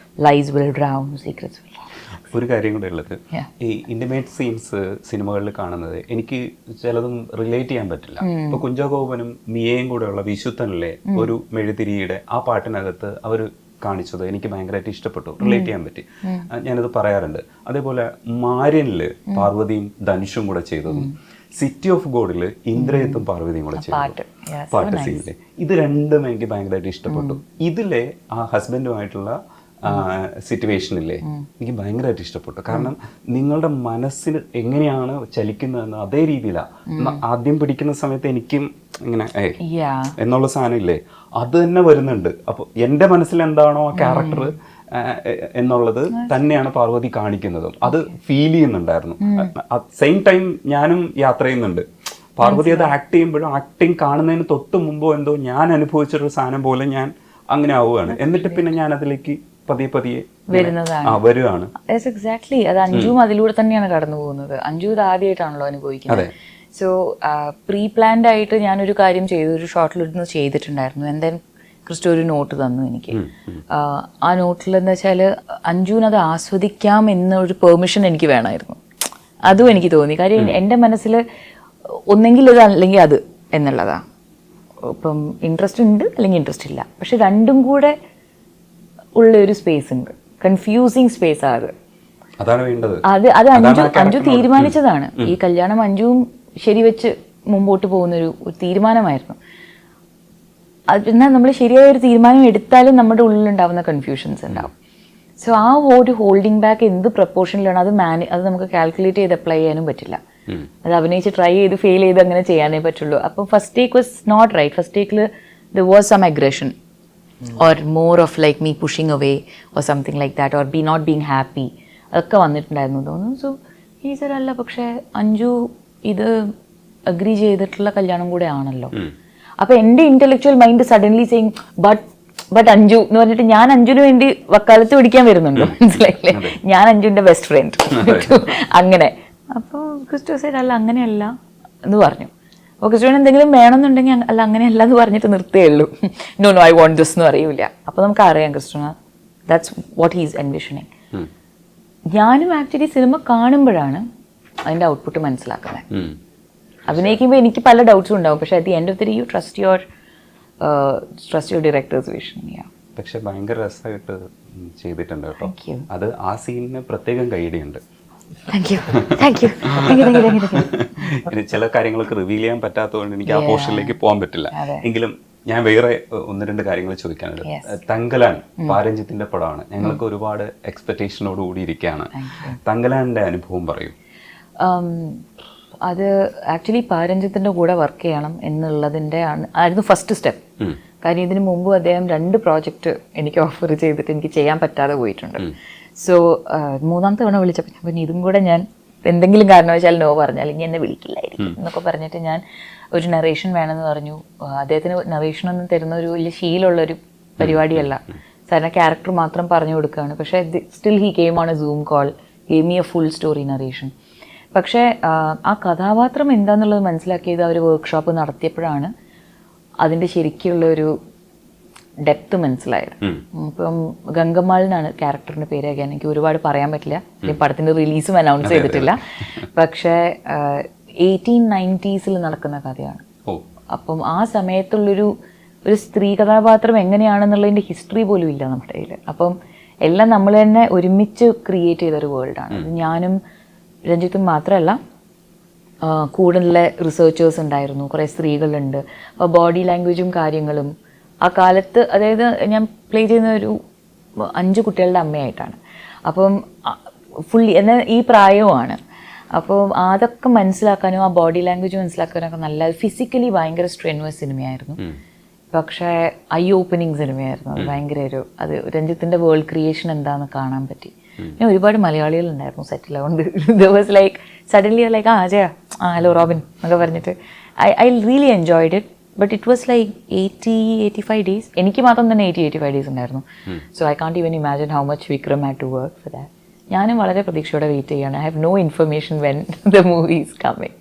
lies will drown, secrets will drown. ഒരു കാര്യം കൂടെ ഉള്ളത്, ഈ ഇന്റിമേറ്റ് സീൻസ് സിനിമകളിൽ കാണുന്നത് എനിക്ക് ചിലതും റിലേറ്റ് ചെയ്യാൻ പറ്റില്ല. ഇപ്പൊ കുഞ്ചാക്കോവനും മിയയും കൂടെയുള്ള വിശുദ്ധനിലെ ഒരു മെഴുതിരിയുടെ ആ പാട്ടിനകത്ത് അവർ കാണിച്ചത് എനിക്ക് ഭയങ്കരമായിട്ട് ഇഷ്ടപ്പെട്ടു, റിലേറ്റ് ചെയ്യാൻ പറ്റി, ഞാനത് പറയാറുണ്ട്. അതേപോലെ മാര്യനില് പാർവതിയും ധനുഷും കൂടെ ചെയ്തതും, സിറ്റി ഓഫ് ഗോഡില് ഇന്ദ്രയത്തും പാർവതിയും കൂടെ ചെയ്തത് പാട്ട് സീനില്, ഇത് രണ്ടും എനിക്ക് ഭയങ്കരമായിട്ട് ഇഷ്ടപ്പെട്ടു. ഇതിലെ ആ ഹസ്ബൻഡുമായിട്ടുള്ള സിറ്റുവേഷനില്ലേ എനിക്ക് ഭയങ്കരമായിട്ട് ഇഷ്ടപ്പെട്ടു. കാരണം നിങ്ങളുടെ മനസ്സിന് എങ്ങനെയാണ് ചലിക്കുന്നതെന്ന് അതേ രീതിയിലാണ്. ആദ്യം പിടിക്കുന്ന സമയത്ത് എനിക്കും ഇങ്ങനെ എന്നുള്ള സാധനം ഇല്ലേ, അത് തന്നെ വരുന്നുണ്ട്. അപ്പോൾ എൻ്റെ മനസ്സിൽ എന്താണോ ആ ക്യാരക്ടർ എന്നുള്ളത് തന്നെയാണ് പാർവതി കാണിക്കുന്നതും. അത് ഫീൽ ചെയ്യുന്നുണ്ടായിരുന്നു. സെയിം ടൈം ഞാനും യാത്ര ചെയ്യുന്നുണ്ട്. പാർവതി അത് ആക്ട് ചെയ്യുമ്പോഴും ആക്ടിങ് കാണുന്നതിന് തൊട്ട് മുമ്പോ എന്തോ ഞാൻ അനുഭവിച്ചൊരു സാധനം പോലെ ഞാൻ അങ്ങനെ ആവുകയാണ്. എന്നിട്ട് പിന്നെ ഞാൻ അതിലേക്ക് പതിയെ വരുവാണ്. എക്സാക്ട്ലി, അത് അഞ്ജുവും അതിലൂടെ തന്നെയാണ് കടന്നു പോകുന്നത്. അഞ്ജു ഇത് ആദ്യമായിട്ടാണല്ലോ അനുഭവിക്കുന്നത്. സോ പ്രീ പ്ലാൻഡ് ആയിട്ട് ഞാനൊരു കാര്യം ചെയ്തു, ഒരു ഷോർട്ടിലിരുന്ന് ചെയ്തിട്ടുണ്ടായിരുന്നു. എന്തായാലും ക്രിസ്റ്റോ ഒരു നോട്ട് തന്നു എനിക്ക്. ആ നോട്ടിൽ എന്താ വെച്ചാൽ അഞ്ജുവിനത് ആസ്വദിക്കാം എന്നൊരു പെർമിഷൻ എനിക്ക് വേണമായിരുന്നു. അതും എനിക്ക് തോന്നി. കാര്യം എൻ്റെ മനസ്സിൽ ഒന്നെങ്കിൽ ഇത് അല്ലെങ്കിൽ അത് എന്നുള്ളതാ. ഇപ്പം ഇൻട്രസ്റ്റ് ഉണ്ട് അല്ലെങ്കിൽ ഇൻട്രസ്റ്റ് ഇല്ല, പക്ഷെ രണ്ടും കൂടെ ഉള്ള ഒരു സ്പേസ് ഉണ്ട്. കൺഫ്യൂസിങ് സ്പേസ് അത് അത് അഞ്ജു തീരുമാനിച്ചതാണ്. ഈ കല്യാണം അഞ്ജുവും ശരിവെച്ച് മുമ്പോട്ട് പോകുന്നൊരു തീരുമാനമായിരുന്നു. എന്നാൽ നമ്മൾ ശരിയായ ഒരു തീരുമാനം എടുത്താലും നമ്മുടെ ഉള്ളിലുണ്ടാവുന്ന കൺഫ്യൂഷൻസ് ഉണ്ടാവും. സോ ആ ഒരു ഹോൾഡിംഗ് ബാക്ക് എന്ത് പ്രപ്പോർഷനിലാണ് അത് നമുക്ക് കാൽക്കുലേറ്റ് ചെയ്ത് അപ്ലൈ ചെയ്യാനും പറ്റില്ല. അത് അഭിനയിച്ച് ട്രൈ ചെയ്ത് ഫെയിൽ ചെയ്ത് അങ്ങനെ ചെയ്യാനേ പറ്റുള്ളൂ. അപ്പം first take was not right. First ടേക്കിൽ there was some aggression or more of like me pushing away or something like that, or not being happy, അതൊക്കെ വന്നിട്ടുണ്ടായിരുന്നു തോന്നുന്നു. സോ ഈ അല്ല, പക്ഷെ അഞ്ജു ഇത് അഗ്രി ചെയ്തിട്ടുള്ള കല്യാണം കൂടെ ആണല്ലോ. അപ്പൊ എൻ്റെ intellectual mind suddenly saying but Anju എന്ന് പറഞ്ഞിട്ട് ഞാൻ അഞ്ജുവിന് വേണ്ടി വക്കാലത്ത് പിടിക്കാൻ വരുന്നുണ്ടോ, മനസ്സിലായില്ലേ? ഞാൻ അഞ്ജുവിന്റെ ബെസ്റ്റ് ഫ്രണ്ട് അങ്ങനെ. അപ്പോൾ ക്രിസ്റ്റോ സൈഡ് അല്ല അങ്ങനെയല്ല എന്ന് പറഞ്ഞു. അപ്പോൾ ക്രിസ്റ്റോന് എന്തെങ്കിലും വേണമെന്നുണ്ടെങ്കിൽ അല്ല അങ്ങനെയല്ല എന്ന് പറഞ്ഞിട്ട് നിർത്തേ ഉള്ളൂ. നോ ഐ വോണ്ട് ദിസ് എന്ന് പറയൂല. അപ്പോൾ നമുക്ക് അറിയാം ക്രിസ്റ്റോന ദാറ്റ്സ് വാട്ട് ഹീസ് എൻവിഷനിങ്. ഞാനും ആക്ച്വലി സിനിമ കാണുമ്പോഴാണ് അതിൻ്റെ ഔട്ട്പുട്ട് മനസ്സിലാക്കുന്നത്. അഭിനയിക്കുമ്പോൾ എനിക്ക് പല ഡൗട്ട്സും ഉണ്ടാവും, പക്ഷേ at the end of the day you trust your directors vision. പക്ഷെ ഭയങ്കര രസമായിട്ട് ചെയ്തിട്ടുണ്ട് കേട്ടോ. അത് ആ സീനിന് പ്രത്യേകം കൈഡിയുണ്ട്. ചില കാര്യങ്ങളൊക്കെ റിവീൽ ചെയ്യാൻ പറ്റാത്തതുകൊണ്ട് എനിക്ക് ആ പോർഷനിലേക്ക് പോകാൻ പറ്റില്ല. എങ്കിലും ഞാൻ വേറെ 1-2 കാര്യങ്ങൾ ചോദിക്കാനുണ്ട്. തങ്കലാൻ പാരഞ്ജിത്തിന്റെ പടമാണ്. ഞങ്ങൾക്ക് ഒരുപാട് എക്സ്പെക്ടേഷനോട് കൂടി ഇരിക്കുകയാണ്. തങ്കലാന്റെ അനുഭവം പറയൂ. അത് ആക്ച്വലി പാരഞ്ജിത്തിന്റെ കൂടെ വർക്ക് ചെയ്യണം എന്നുള്ളതിൻ്റെ ആയിരുന്നു ഫസ്റ്റ് സ്റ്റെപ്പ്. കാര്യം ഇതിനു മുമ്പ് അദ്ദേഹം 2 പ്രോജക്റ്റ് എനിക്ക് ഓഫർ ചെയ്തിട്ട് എനിക്ക് ചെയ്യാൻ പറ്റാതെ പോയിട്ടുണ്ട്. സോ 3-ാമത്തെ തവണ വിളിച്ചപ്പോൾ ഞാൻ പറഞ്ഞു ഇതും കൂടെ ഞാൻ എന്തെങ്കിലും കാരണവശാൽ നോ പറഞ്ഞാൽ ഇനി എന്നെ വിളിക്കില്ലായിരിക്കും എന്നൊക്കെ പറഞ്ഞിട്ട് ഞാൻ ഒരു നറേഷൻ വേണമെന്ന് പറഞ്ഞു. അദ്ദേഹത്തിന് നറേഷൻ ഒന്നും തരുന്ന ഒരു വലിയ ശീലമുള്ളൊരു പരിപാടിയല്ല. സാറിന് ക്യാരക്ടർ മാത്രം പറഞ്ഞു കൊടുക്കുകയാണ്. പക്ഷേ still he came on A zoom call, gave me a full story narration. പക്ഷേ ആ കഥാപാത്രം എന്താണെന്നുള്ളത് മനസ്സിലാക്കിയത് അവർ വർക്ക്ഷോപ്പ് നടത്തിയപ്പോഴാണ് അതിൻ്റെ ശരിക്കുള്ള ഒരു ഡെപ്ത് മനസ്സിലായത്. ഇപ്പം ഗംഗമ്മാളിനാണ് ക്യാരക്ടറിൻ്റെ പേര്. എനിക്ക് ഒരുപാട് പറയാൻ പറ്റില്ല, പടത്തിൻ്റെ റിലീസും അനൗൺസ് ചെയ്തിട്ടില്ല. പക്ഷേ 1890s നടക്കുന്ന കഥയാണ്. അപ്പം ആ സമയത്തുള്ളൊരു സ്ത്രീ കഥാപാത്രം എങ്ങനെയാണെന്നുള്ളതിൻ്റെ ഹിസ്റ്ററി പോലും ഇല്ല നമ്മുടെ കയ്യിൽ. അപ്പം എല്ലാം നമ്മൾ തന്നെ ഒരുമിച്ച് ക്രിയേറ്റ് ചെയ്തൊരു വേൾഡാണ്. ഞാനും രഞ്ജിത്തും മാത്രമല്ല, കൂടുതൽ റിസർച്ചേഴ്സ് ഉണ്ടായിരുന്നു, കുറേ സ്ത്രീകളുണ്ട്. അപ്പോൾ ബോഡി ലാംഗ്വേജും കാര്യങ്ങളും ആ കാലത്ത്, അതായത് ഞാൻ പ്ലേ ചെയ്യുന്ന ഒരു 5 കുട്ടികളുടെ അമ്മയായിട്ടാണ്. അപ്പം ഫുള്ളി എന്നാൽ ഈ പ്രായവുമാണ്. അപ്പോൾ അതൊക്കെ മനസ്സിലാക്കാനും ആ ബോഡി ലാംഗ്വേജ് മനസ്സിലാക്കാനൊക്കെ നല്ല ഫിസിക്കലി ഭയങ്കര സ്ട്രെയിനുവസ് സിനിമയായിരുന്നു. പക്ഷേ ഐ ഓപ്പണിങ് സിനിമയായിരുന്നു. അത് ഭയങ്കര അത് രഞ്ജിത്തിൻ്റെ വേൾഡ് ക്രിയേഷൻ എന്താണെന്ന് കാണാൻ പറ്റി. പിന്നെ ഒരുപാട് മലയാളികളുണ്ടായിരുന്നു സെറ്റിൽ. അതുകൊണ്ട് there was like suddenly like അജയ ഹലോ റോബിൻ എന്നൊക്കെ പറഞ്ഞിട്ട് I really enjoyed it. But it was like 80-85 days. എനിക്ക് മാത്രം തന്നെ 80-85 ഡേയ്സ് ഉണ്ടായിരുന്നു. So I can't even imagine how much Vikram had to work for that. ഞാനും വളരെ പ്രതീക്ഷയോടെ വെയിറ്റ് ചെയ്യാണ്. I have no information when the movie is coming.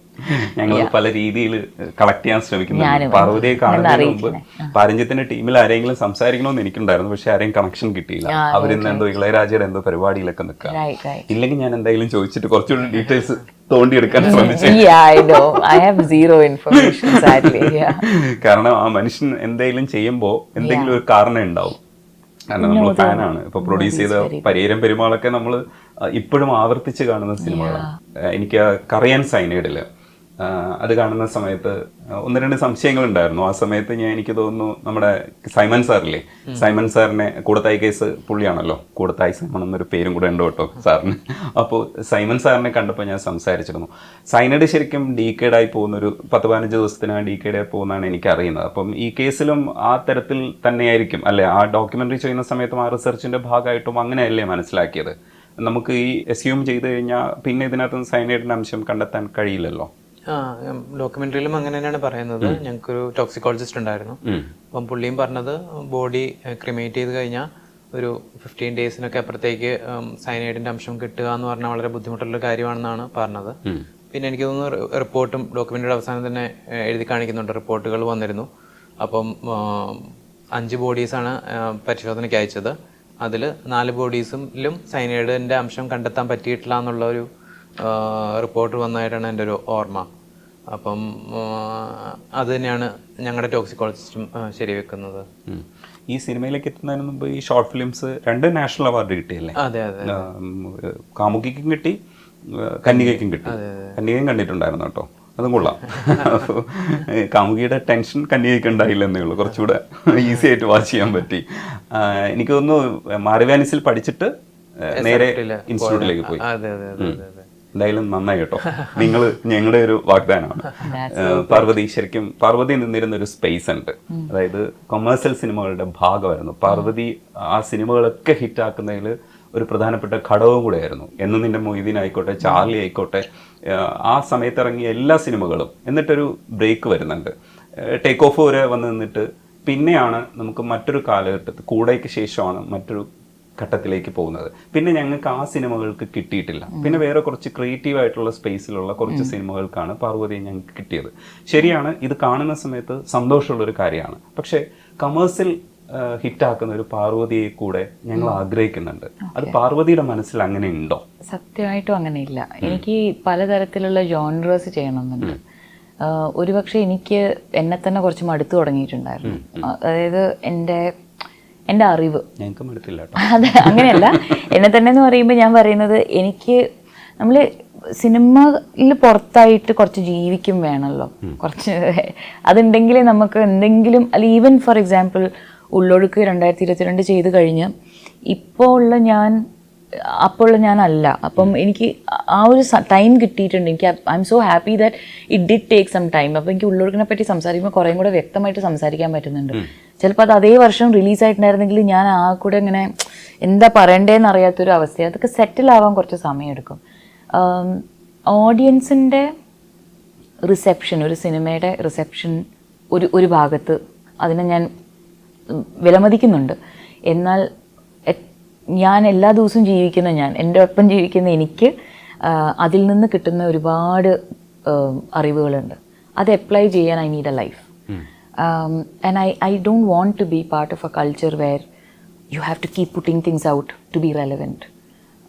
ഞങ്ങൾ പല രീതിയിൽ കളക്ട് ചെയ്യാൻ ശ്രമിക്കുന്നു. പാർവതിയെ കാണുന്നതിന് മുമ്പ് പാരഞ്ജിത്തിന്റെ ടീമിൽ ആരെങ്കിലും സംസാരിക്കണമെന്ന് എനിക്കുണ്ടായിരുന്നു, പക്ഷെ ആരെയും കണക്ഷൻ കിട്ടിയില്ല. അവരിന്ന് എന്തോ ഇളയരാജയുടെ എന്തോ പരിപാടിയിലൊക്കെ നിൽക്കാം. ഇല്ലെങ്കിൽ ഞാൻ എന്തായാലും ചോദിച്ചിട്ട് കുറച്ചുകൂടി ഡീറ്റെയിൽസ് തോണ്ടിയെടുക്കാൻ ശ്രമിച്ചു. കാരണം ആ മനുഷ്യൻ എന്തെങ്കിലും ചെയ്യുമ്പോ എന്തെങ്കിലും ഒരു കാരണം ഉണ്ടാവും. കാരണം നമ്മൾ ഫാനാണ്. ഇപ്പൊ പ്രൊഡ്യൂസ് ചെയ്ത പരിയേരം പെരുമാളൊക്കെ നമ്മൾ ഇപ്പോഴും ആവർത്തിച്ച് കാണുന്ന സിനിമകളാണ്. എനിക്ക് കറിയാൻ സൈനൈഡില് അത് കാണുന്ന സമയത്ത് 1-2 സംശയങ്ങളുണ്ടായിരുന്നു. ആ സമയത്ത് എനിക്ക് തോന്നുന്നു നമ്മുടെ സൈമൺ സാറില്ലേ, സൈമൺ സാറിനെ കൂടത്തായി കേസ് പുള്ളിയാണല്ലോ, കൂടത്തായി സൈമൺ എന്നൊരു പേരും കൂടെ ഉണ്ട് കേട്ടോ സാറിന്. അപ്പോൾ സൈമൺ സാറിനെ കണ്ടപ്പോൾ ഞാൻ സംസാരിച്ചിരുന്നു. സൈനൈഡ് ശരിക്കും ഡീക്കേഡായി പോകുന്നൊരു 10-15 ദിവസത്തിനാണ് ഡീക്കേഡായി പോകുന്നതാണ് എനിക്കറിയുന്നത്. അപ്പം ഈ കേസിലും ആ തരത്തിൽ തന്നെയായിരിക്കും അല്ലേ? ആ ഡോക്യുമെൻ്ററി ചെയ്യുന്ന സമയത്തും ആ റിസർച്ചിൻ്റെ ഭാഗമായിട്ടും അങ്ങനെയല്ലേ മനസ്സിലാക്കിയത്? നമുക്ക് ഈ അസ്യൂം ചെയ്ത് കഴിഞ്ഞാൽ പിന്നെ ഇതിനകത്ത് സൈനൈഡിൻ്റെ അംശം കണ്ടെത്താൻ കഴിയില്ലല്ലോ. ഡോക്യുമെന്ററിയിലും അങ്ങനെ തന്നെയാണ് പറയുന്നത്. ഞങ്ങൾക്കൊരു ടോക്സിക്കോളജിസ്റ്റ് ഉണ്ടായിരുന്നു. അപ്പം പുള്ളിയും പറഞ്ഞത് ബോഡി ക്രിമേറ്റ് ചെയ്ത് കഴിഞ്ഞാൽ ഒരു 15 ഡേയ്സിനൊക്കെ അപ്പുറത്തേക്ക് സൈനൈഡിന്റെ അംശം കിട്ടുക എന്ന് പറഞ്ഞാൽ വളരെ ബുദ്ധിമുട്ടുള്ള കാര്യമാണെന്നാണ് പറഞ്ഞത്. പിന്നെ എനിക്ക് തോന്നുന്നു റിപ്പോർട്ടും ഡോക്യുമെന്ററിയുടെ അവസാനം തന്നെ എഴുതി കാണിക്കുന്നുണ്ട്, റിപ്പോർട്ടുകൾ വന്നിരുന്നു. അപ്പം 5 ബോഡീസാണ് പരിശോധനയ്ക്ക് അയച്ചത്. അതിൽ 4 ബോഡീസിലും സൈനൈഡിന്റെ അംശം കണ്ടെത്താൻ പറ്റിയിട്ടില്ല എന്നുള്ള ഒരു റിപ്പോർട്ട് വന്നതായിട്ടാണ് എൻ്റെ ഒരു ഓർമ്മ. അപ്പം അത് തന്നെയാണ് ഞങ്ങളുടെ ടോക്സിക്കോളജിസ്റ്റും ശരിവെക്കുന്നത്. ഈ സിനിമയിലേക്ക് എത്തുന്നതിന് മുമ്പ് ഈ ഷോർട്ട് ഫിലിംസ് 2 നാഷണൽ അവാർഡ് കിട്ടിയല്ലേ? അതെ അതെ. കാമുകിക്കും കിട്ടി, കന്യകയ്ക്കും കിട്ടി. കന്യകയും കണ്ടിട്ടുണ്ടായിരുന്നു കേട്ടോ, അതും കൊള്ളാം. കാമുകിയുടെ ടെൻഷൻ കന്യകയ്ക്ക് ഉണ്ടായില്ലെന്നേ ഉള്ളൂ, കുറച്ചുകൂടെ ഈസി ആയിട്ട് വാച്ച് ചെയ്യാൻ പറ്റി. എനിക്ക് തോന്നുന്നു മാറിവാനിസിൽ പഠിച്ചിട്ട് നേരെ ഇൻസ്റ്റിറ്റ്യൂട്ടിലേക്ക് പോയി. എന്തായാലും നന്നായി കേട്ടോ. നിങ്ങൾ ഞങ്ങളുടെ ഒരു വാഗ്ദാനമാണ്. പാർവതി ശരിക്കും പാർവതി നിന്നിരുന്ന ഒരു സ്പേസ് ഉണ്ട്, അതായത് കൊമേഴ്സ്യൽ സിനിമകളുടെ ഭാഗമായിരുന്നു പാർവതി. ആ സിനിമകളൊക്കെ ഹിറ്റാക്കുന്നതിൽ ഒരു പ്രധാനപ്പെട്ട ഘടകവും കൂടെയായിരുന്നു. എന്നും നിന്റെ മൊയ്തീൻ ആയിക്കോട്ടെ, ചാർലി ആയിക്കോട്ടെ, ആ സമയത്ത് ഇറങ്ങിയ എല്ലാ സിനിമകളും. എന്നിട്ടൊരു ബ്രേക്ക് വരുന്നുണ്ട്, ടേക്ക് ഓഫ് വരെ വന്ന് നിന്നിട്ട് പിന്നെയാണ് നമുക്ക് മറ്റൊരു കാലഘട്ടത്തിൽ കൂടെയ്ക്ക് ശേഷമാണ് മറ്റൊരു ഘട്ടത്തിലേക്ക് പോകുന്നത്. പിന്നെ ഞങ്ങൾക്ക് ആ സിനിമകൾക്ക് കിട്ടിയിട്ടില്ല. പിന്നെ വേറെ കുറച്ച് ക്രിയേറ്റീവ് ആയിട്ടുള്ള സ്പേസിലുള്ള കുറച്ച് സിനിമകൾക്കാണ് പാർവതിയെ ഞങ്ങൾക്ക് കിട്ടിയത്. ശരിയാണ്, ഇത് കാണുന്ന സമയത്ത് സന്തോഷമുള്ളൊരു കാര്യമാണ്. പക്ഷേ കമേഴ്സ്യൽ ഹിറ്റാക്കുന്ന ഒരു പാർവതിയെ കൂടെ ഞങ്ങൾ ആഗ്രഹിക്കുന്നുണ്ട്. അത് പാർവതിയുടെ മനസ്സിൽ അങ്ങനെ ഉണ്ടോ? സത്യമായിട്ടും അങ്ങനെയില്ല. എനിക്ക് പലതരത്തിലുള്ള ജോൺറേഴ്സ് ചെയ്യണമെന്നുണ്ട്. ഒരുപക്ഷെ എനിക്ക് എന്നെ തന്നെ കുറച്ച് മടുത്തു തുടങ്ങിയിട്ടുണ്ടായിരുന്നു. അതായത് എൻ്റെ അറിവ് ഞങ്ങൾക്ക് മടുത്തില്ല. അതെ, അങ്ങനെയല്ല. എന്നെ തന്നെ എന്ന് പറയുമ്പോൾ ഞാൻ പറയുന്നത്, എനിക്ക് നമ്മൾ സിനിമയിൽ പുറത്തായിട്ട് കുറച്ച് ജീവിക്കും വേണമല്ലോ. കുറച്ച് അതുണ്ടെങ്കിലേ നമുക്ക് എന്തെങ്കിലും, അല്ല ഈവൻ ഫോർ എക്സാമ്പിൾ ഉള്ളൊഴുക്ക് 2022 ചെയ്ത് കഴിഞ്ഞ് ഇപ്പോൾ ഉള്ള ഞാൻ അപ്പോൾ ഉള്ള ഞാനല്ല. അപ്പം എനിക്ക് ആ ഒരു ടൈം കിട്ടിയിട്ടുണ്ട്. എനിക്ക് I'm so happy that it did take some time. അപ്പോൾ എനിക്ക് ഉള്ളൊഴുക്കിനെ പറ്റി സംസാരിക്കുമ്പോൾ കുറേയും കൂടെ വ്യക്തമായിട്ട് സംസാരിക്കാൻ പറ്റുന്നുണ്ട്. ചിലപ്പോൾ അത് അതേ വർഷം റിലീസായിട്ടുണ്ടായിരുന്നെങ്കിൽ ഞാൻ ആ കൂടെ ഇങ്ങനെ എന്താ പറയണ്ടേന്ന് അറിയാത്തൊരു അവസ്ഥ. അതൊക്കെ സെറ്റിൽ ആവാൻ കുറച്ച് സമയമെടുക്കും. ഓഡിയൻസിൻ്റെ റിസെപ്ഷൻ, ഒരു സിനിമയുടെ റിസെപ്ഷൻ ഒരു ഭാഗത്ത് അതിനെ ഞാൻ വിലമതിക്കുന്നുണ്ട്. എന്നാൽ ഞാൻ എല്ലാ ദിവസവും ജീവിക്കുന്ന എൻ്റെ ഒപ്പം ജീവിക്കുന്ന എനിക്ക് അതിൽ നിന്ന് കിട്ടുന്ന ഒരുപാട് അറിവുകളുണ്ട്. അത് അപ്ലൈ ചെയ്യാൻ I need A life. And I don't want to be part of a culture where you have to keep putting things out to be relevant.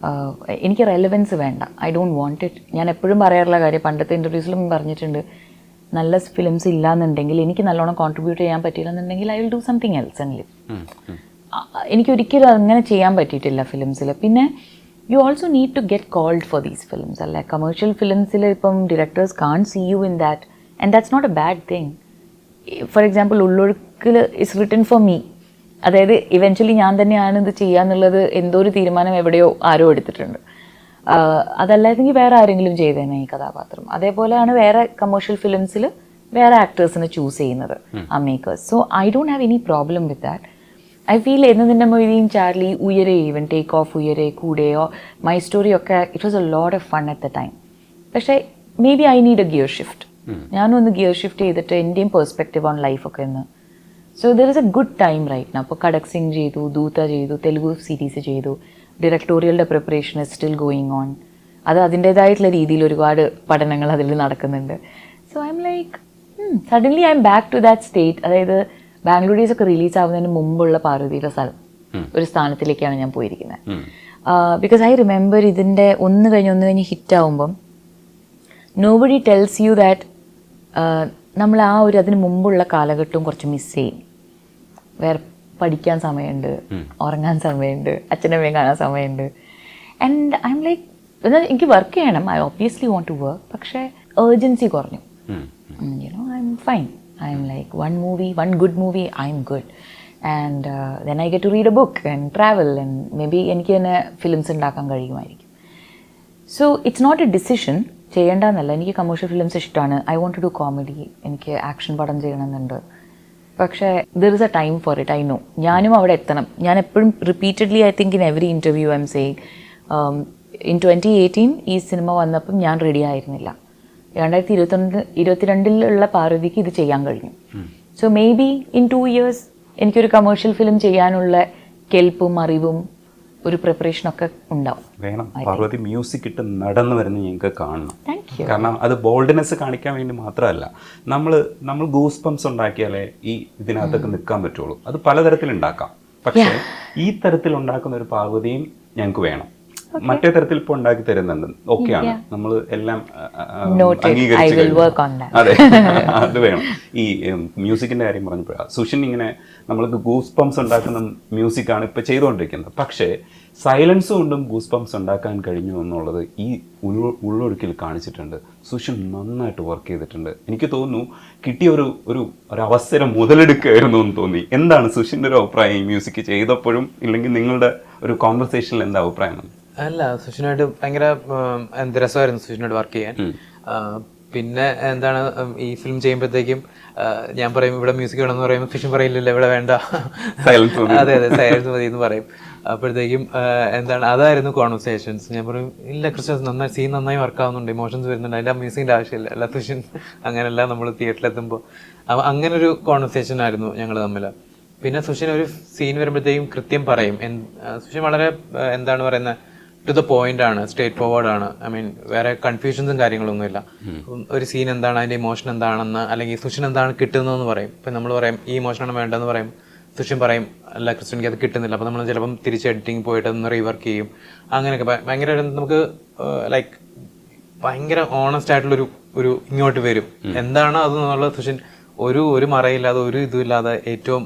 എനിക്ക് റെലവൻസ് വേണ്ട. I don't want it. ഞാൻ എപ്പോഴും പറയാറുള്ള കാര്യം, പണ്ടത്തെ ഇൻ്റർവ്യൂസിലും പറഞ്ഞിട്ടുണ്ട്, നല്ല ഫിലിംസ് ഇല്ലാന്നുണ്ടെങ്കിൽ, എനിക്ക് നല്ലോണം കോൺട്രിബ്യൂട്ട് ചെയ്യാൻ പറ്റിയില്ലെന്നുണ്ടെങ്കിൽ I will do something else and live. എനിക്കൊരിക്കലും അങ്ങനെ ചെയ്യാൻ പറ്റിയിട്ടില്ല ഫിലിംസിൽ. പിന്നെ you also need to get called for these films. അല്ലെ, കമേഴ്ഷ്യൽ ഫിലിംസിൽ ഇപ്പം directors can see you in that, and that's not a bad thing. For example ഉള്ളൊഴുക്കിൽ ഇസ് റിട്ടൺ ഫോർ മീ. അതായത് ഇവൻച്വലി ഞാൻ തന്നെയാണ് ഇത് ചെയ്യാന്നുള്ളത് എന്തോ ഒരു തീരുമാനം എവിടെയോ ആരോ എടുത്തിട്ടുണ്ട്. അതല്ലായിരുന്നെങ്കിൽ വേറെ ആരെങ്കിലും ചെയ്തേനെ ഈ കഥാപാത്രം. അതേപോലെയാണ് വേറെ കമേഴ്ഷ്യൽ ഫിലിംസിൽ വേറെ ആക്ടേഴ്സിനെ ചൂസ് ചെയ്യുന്നത്, ആ makers. So I don't have any problem with that. I feel എന്നതിൻ്റെ Moideen, Charlie, Uyare, even take off, Uyare, കൂടെയോ, മൈ സ്റ്റോറി ഒക്കെ it was a lot of fun at the time. പക്ഷേ maybe I need a gear shift. ഞാനും ഒന്ന് gear shift ചെയ്തിട്ട് എൻ്റെയും perspective on ലൈഫൊക്കെ ഒന്ന്. So there is a good time right now. അപ്പോൾ കടക് സിംഗ് ചെയ്തു, ദൂത ചെയ്തു, തെലുഗു സീരീസ് ചെയ്തു, ഡയറക്ടോറിയലിൻ്റെ preparation is still going on. അത് അതിൻ്റേതായിട്ടുള്ള രീതിയിൽ ഒരുപാട് പഠനങ്ങൾ അതിൽ നടക്കുന്നുണ്ട്. So I'm like suddenly I'm back to that state. അതായത് ബാംഗ്ലൂർ ഡേയ്സ് ഒക്കെ റിലീസ് ആവുന്നതിന് മുമ്പുള്ള പാർവതിയുടെ ഒരു സ്ഥാനത്തിലേക്കാണ് ഞാൻ പോയിരിക്കുന്നത്. ബിക്കോസ് ഐ റിമെമ്പർ ഇതിൻ്റെ ഒന്ന് കഴിഞ്ഞ് ഹിറ്റാവുമ്പം നോബഡി ടെൽസ് യു ദാറ്റ് നമ്മൾ ആ ഒരു അതിന് മുമ്പുള്ള കാലഘട്ടവും കുറച്ച് മിസ് ചെയ്യും. വേറെ പഠിക്കാൻ സമയമുണ്ട്, ഉറങ്ങാൻ സമയമുണ്ട്, അച്ഛനമ്മയും കാണാൻ സമയമുണ്ട്. ആൻഡ് ഐ എം ലൈക്ക്, എനിക്ക് വർക്ക് ചെയ്യണം, I obviously want to work. പക്ഷേ ഏർജൻസി കുറഞ്ഞു. You know I'm fine. I'm like one good movie, I am good. And then I get to read a book and travel and maybe എനിക്ക് തന്നെ films ഉണ്ടാക്കാൻ കഴിയുമായിരിക്കും. So it's not a decision. ചെയ്യേണ്ടെന്നല്ല, എനിക്ക് commercial films ഇഷ്ടമാണ്. I want to do comedy, എനിക്ക് action പടം ചെയ്യണമെന്നുണ്ട്. പക്ഷേ there is a time for it. I know. ഞാനും അവിടെ എത്തണം. ഞാൻ എപ്പോഴും repeatedly I think in every interview I'm saying, in 2018 ഈ സിനിമ വന്നപ്പം ഞാൻ റെഡി ആയിരുന്നില്ല. 2022 പാർവതിക്ക് ഇത് ചെയ്യാൻ കഴിഞ്ഞു. So may be in 2 years എനിക്കൊരു കമേഴ്ഷ്യൽ ഫിലിം ചെയ്യാനുള്ള കെൽപ്പും അറിവും ഒരു പ്രിപ്പറേഷനൊക്കെ ഉണ്ടാവും. വേണം. പാർവതി മ്യൂസിക് ഇട്ട് നടന്നു വരുന്ന ഞങ്ങൾക്ക് കാണണം. കാരണം അത് ബോൾഡ്നെസ് കാണിക്കാൻ വേണ്ടി മാത്രമല്ല, നമ്മൾ ഗൂസ് പംപ്സ് ഉണ്ടാക്കിയാലേ ഈ ഇതിനകത്തൊക്കെ നിൽക്കാൻ പറ്റുള്ളൂ. അത് പലതരത്തിൽ ഉണ്ടാക്കാം. പക്ഷേ ഈ തരത്തിൽ ഉണ്ടാക്കുന്ന ഒരു പാർവതിയും ഞങ്ങൾക്ക് വേണം. മറ്റേ തരത്തിൽ ഇപ്പോൾ ഉണ്ടാക്കി തരുന്നുണ്ട്, ഓക്കെയാണ്, നമ്മൾ എല്ലാം അംഗീകരിച്ചു. അതെ, അത് വേണം. ഈ മ്യൂസിക്കിന്റെ കാര്യം പറഞ്ഞപ്പോഴാണ് സുഷിൻ ഇങ്ങനെ നമ്മൾക്ക് ഗൂസ് പംപ്സ് ഉണ്ടാക്കുന്ന മ്യൂസിക്കാണ് ഇപ്പൊ ചെയ്തുകൊണ്ടിരിക്കുന്നത്. പക്ഷേ സൈലൻസ് കൊണ്ടും ഗൂസ് പംപ്സ് ഉണ്ടാക്കാൻ കഴിഞ്ഞു എന്നുള്ളത് ഈ ഉള്ളൊഴുക്കിൽ കാണിച്ചിട്ടുണ്ട്. സുഷിൻ നന്നായിട്ട് വർക്ക് ചെയ്തിട്ടുണ്ട്. എനിക്ക് തോന്നുന്നു കിട്ടിയ ഒരു അവസരം മുതലെടുക്കുകയായിരുന്നു എന്ന് തോന്നി. എന്താണ് സുഷിൻ്റെ ഒരു അഭിപ്രായം ഈ മ്യൂസിക് ചെയ്തപ്പോഴും, ഇല്ലെങ്കിൽ നിങ്ങളുടെ ഒരു കോൺവെർസേഷനിൽ എന്താ അഭിപ്രായം? അല്ല, സുഷിനായിട്ട് ഭയങ്കര രസമായിരുന്നു സുഷിനായിട്ട് വർക്ക് ചെയ്യാൻ. പിന്നെ എന്താണ്, ഈ ഫിലിം ചെയ്യുമ്പോഴത്തേക്കും ഞാൻ പറയും ഇവിടെ മ്യൂസിക് വേണമെന്ന് പറയുമ്പോൾ സുഷിൻ പറയില്ലല്ലോ ഇവിടെ വേണ്ട, അതെ സൈലൻസ് മതി എന്ന് പറയും. അപ്പോഴത്തേക്കും എന്താണ്, അതായിരുന്നു കോൺവെർസേഷൻസ്. ഞാൻ പറയും ഇല്ല ക്രിസ്ത്യൻസ് സീൻ നന്നായി വർക്ക് ആവുന്നുണ്ട്, ഇമോഷൻസ് വരുന്നുണ്ട്, അതിൻ്റെ മ്യൂസിക്കിൻ്റെ ആവശ്യമില്ല, അല്ല സുഷിൻ അങ്ങനെയല്ല നമ്മൾ തിയേറ്ററിലെത്തുമ്പോൾ. അങ്ങനൊരു കോൺവെർസേഷൻ ആയിരുന്നു ഞങ്ങൾ തമ്മിൽ. പിന്നെ സുഷിൻ ഒരു സീൻ വരുമ്പോഴത്തേക്കും കൃത്യം പറയും. സുഷിൻ വളരെ എന്താണ് പറയുന്നത്, ടു ദ പോയിന്റ് ആണ്, സ്ട്രേറ്റ് ഫോർവേഡ് ആണ്. ഐ മീൻ വേറെ കൺഫ്യൂഷൻസും കാര്യങ്ങളൊന്നുമില്ല. ഒരു സീൻ എന്താണ്, അതിന്റെ ഇമോഷൻ എന്താണെന്ന്, അല്ലെങ്കിൽ സുഷിൻ എന്താണ് കിട്ടുന്നതെന്ന് പറയും. ഇപ്പം നമ്മൾ പറയും ഈ ഇമോഷനാണ് വേണ്ടതെന്ന് പറയും, സുഷിൻ പറയും അല്ല ക്രിസ്ത്യനിക്ക് അത് കിട്ടുന്നില്ല. അപ്പോൾ നമ്മൾ ചിലപ്പം തിരിച്ച് എഡിറ്റിംഗ് പോയിട്ട് അതൊന്ന് റീവർക്ക് ചെയ്യും. അങ്ങനെയൊക്കെ ഭയങ്കര നമുക്ക് ലൈക്ക് ഭയങ്കര ഓണസ്റ്റ് ആയിട്ടുള്ളൊരു ഇങ്ങോട്ട് വരും. എന്താണ് അത് എന്നുള്ള സുഷിൻ ഒരു മറയില്ലാതെ ഒരു ഇതുമില്ലാതെ ഏറ്റവും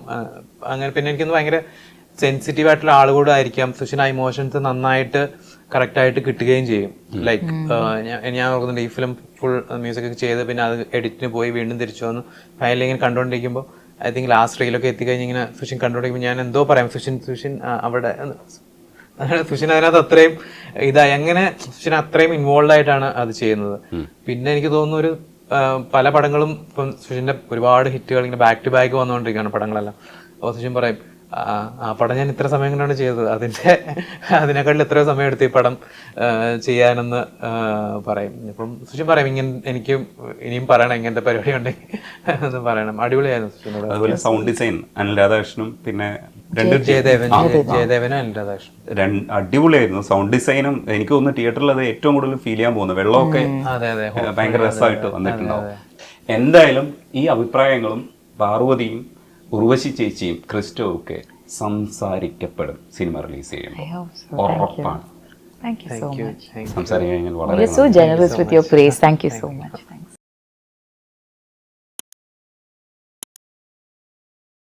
അങ്ങനെ. പിന്നെ എനിക്കൊന്ന് ഭയങ്കര സെൻസിറ്റീവ് ആയിട്ടുള്ള ആളുകൂടെ ആയിരിക്കാം. സുഷിൻ ആ ഇമോഷൻസ് നന്നായിട്ട് കറക്റ്റായിട്ട് കിട്ടുകയും ചെയ്യും. ലൈക്ക് ഞാൻ ഓർക്കുന്നുണ്ട്, ഈ ഫിലിം ഫുൾ മ്യൂസിക് ഒക്കെ ചെയ്ത് പിന്നെ അത് എഡിറ്റിന് പോയി വീണ്ടും തിരിച്ചു വന്ന് ഫൈനലി ഇങ്ങനെ കണ്ടുകൊണ്ടിരിക്കുമ്പോൾ ഐ തിങ്ക് ലാസ്റ്റ് റീലൊക്കെ എത്തിക്കഴിഞ്ഞ് ഇങ്ങനെ സുഷിൻ കണ്ടുകൊണ്ടിരിക്കുമ്പോൾ ഞാൻ എന്തോ പറയാം, സുഷിൻ അവിടെ സുഷിൻ അതിനകത്ത് അത്രയും ഇതായി, അങ്ങനെ സുഷിൻ അത്രയും ഇൻവോൾവ് ആയിട്ടാണ് അത് ചെയ്യുന്നത്. പിന്നെ എനിക്ക് തോന്നുന്നു ഒരു പല പടങ്ങളും ഇപ്പം സുഷിന്റെ ഒരുപാട് ഹിറ്റുകൾ ഇങ്ങനെ ബാക്ക് ടു ബാക്ക് വന്നുകൊണ്ടിരിക്കുകയാണ് പടങ്ങളെല്ലാം. അപ്പോൾ സുഷിൻ പറയും ആ പടം ഞാൻ ഇത്ര സമയം കൊണ്ടാണ് ചെയ്തത്, അതിനെക്കാട്ടിൽ എത്രയോ സമയം എടുത്ത് ഈ പടം ചെയ്യാനെന്ന് പറയും. അപ്പം സുഷിൻ പറയും ഇങ്ങനെ എനിക്ക് ഇനിയും പറയണം, ഇങ്ങനത്തെ പരിപാടി ഉണ്ടെങ്കിൽ എന്ന് പറയണം. അടിപൊളിയായിരുന്നു സുഷിനോട്. അതുപോലെ സൗണ്ട് ഡിസൈൻ അനിൽ രാധാകൃഷ്ണനും പിന്നെ ജയദേവനും അനിൽ രാധാകൃഷ്ണൻ അടിപൊളിയായിരുന്നു. സൗണ്ട് ഡിസൈനും എനിക്ക് തോന്നുന്നു തിയേറ്ററിൽ അത് ഏറ്റവും കൂടുതൽ ഫീൽ ചെയ്യാൻ പോകുന്നത്. വെള്ളമൊക്കെ ഭയങ്കര രസമായിട്ട് വന്നിട്ടുണ്ടാവും. എന്തായാലും ഈ അഭിപ്രായങ്ങളും പാർവതിയും ഉർവശി ചേച്ചിയും ക്രിസ്റ്റോവും ഒക്കെ സംസാരിക്കപ്പെടും സിനിമ റിലീസ് ചെയ്യുമ്പോൾ, ഉറപ്പാണ്. Thank you so much. സംസാരിക്കാൻ You're so generous with your praise. Thank you so much.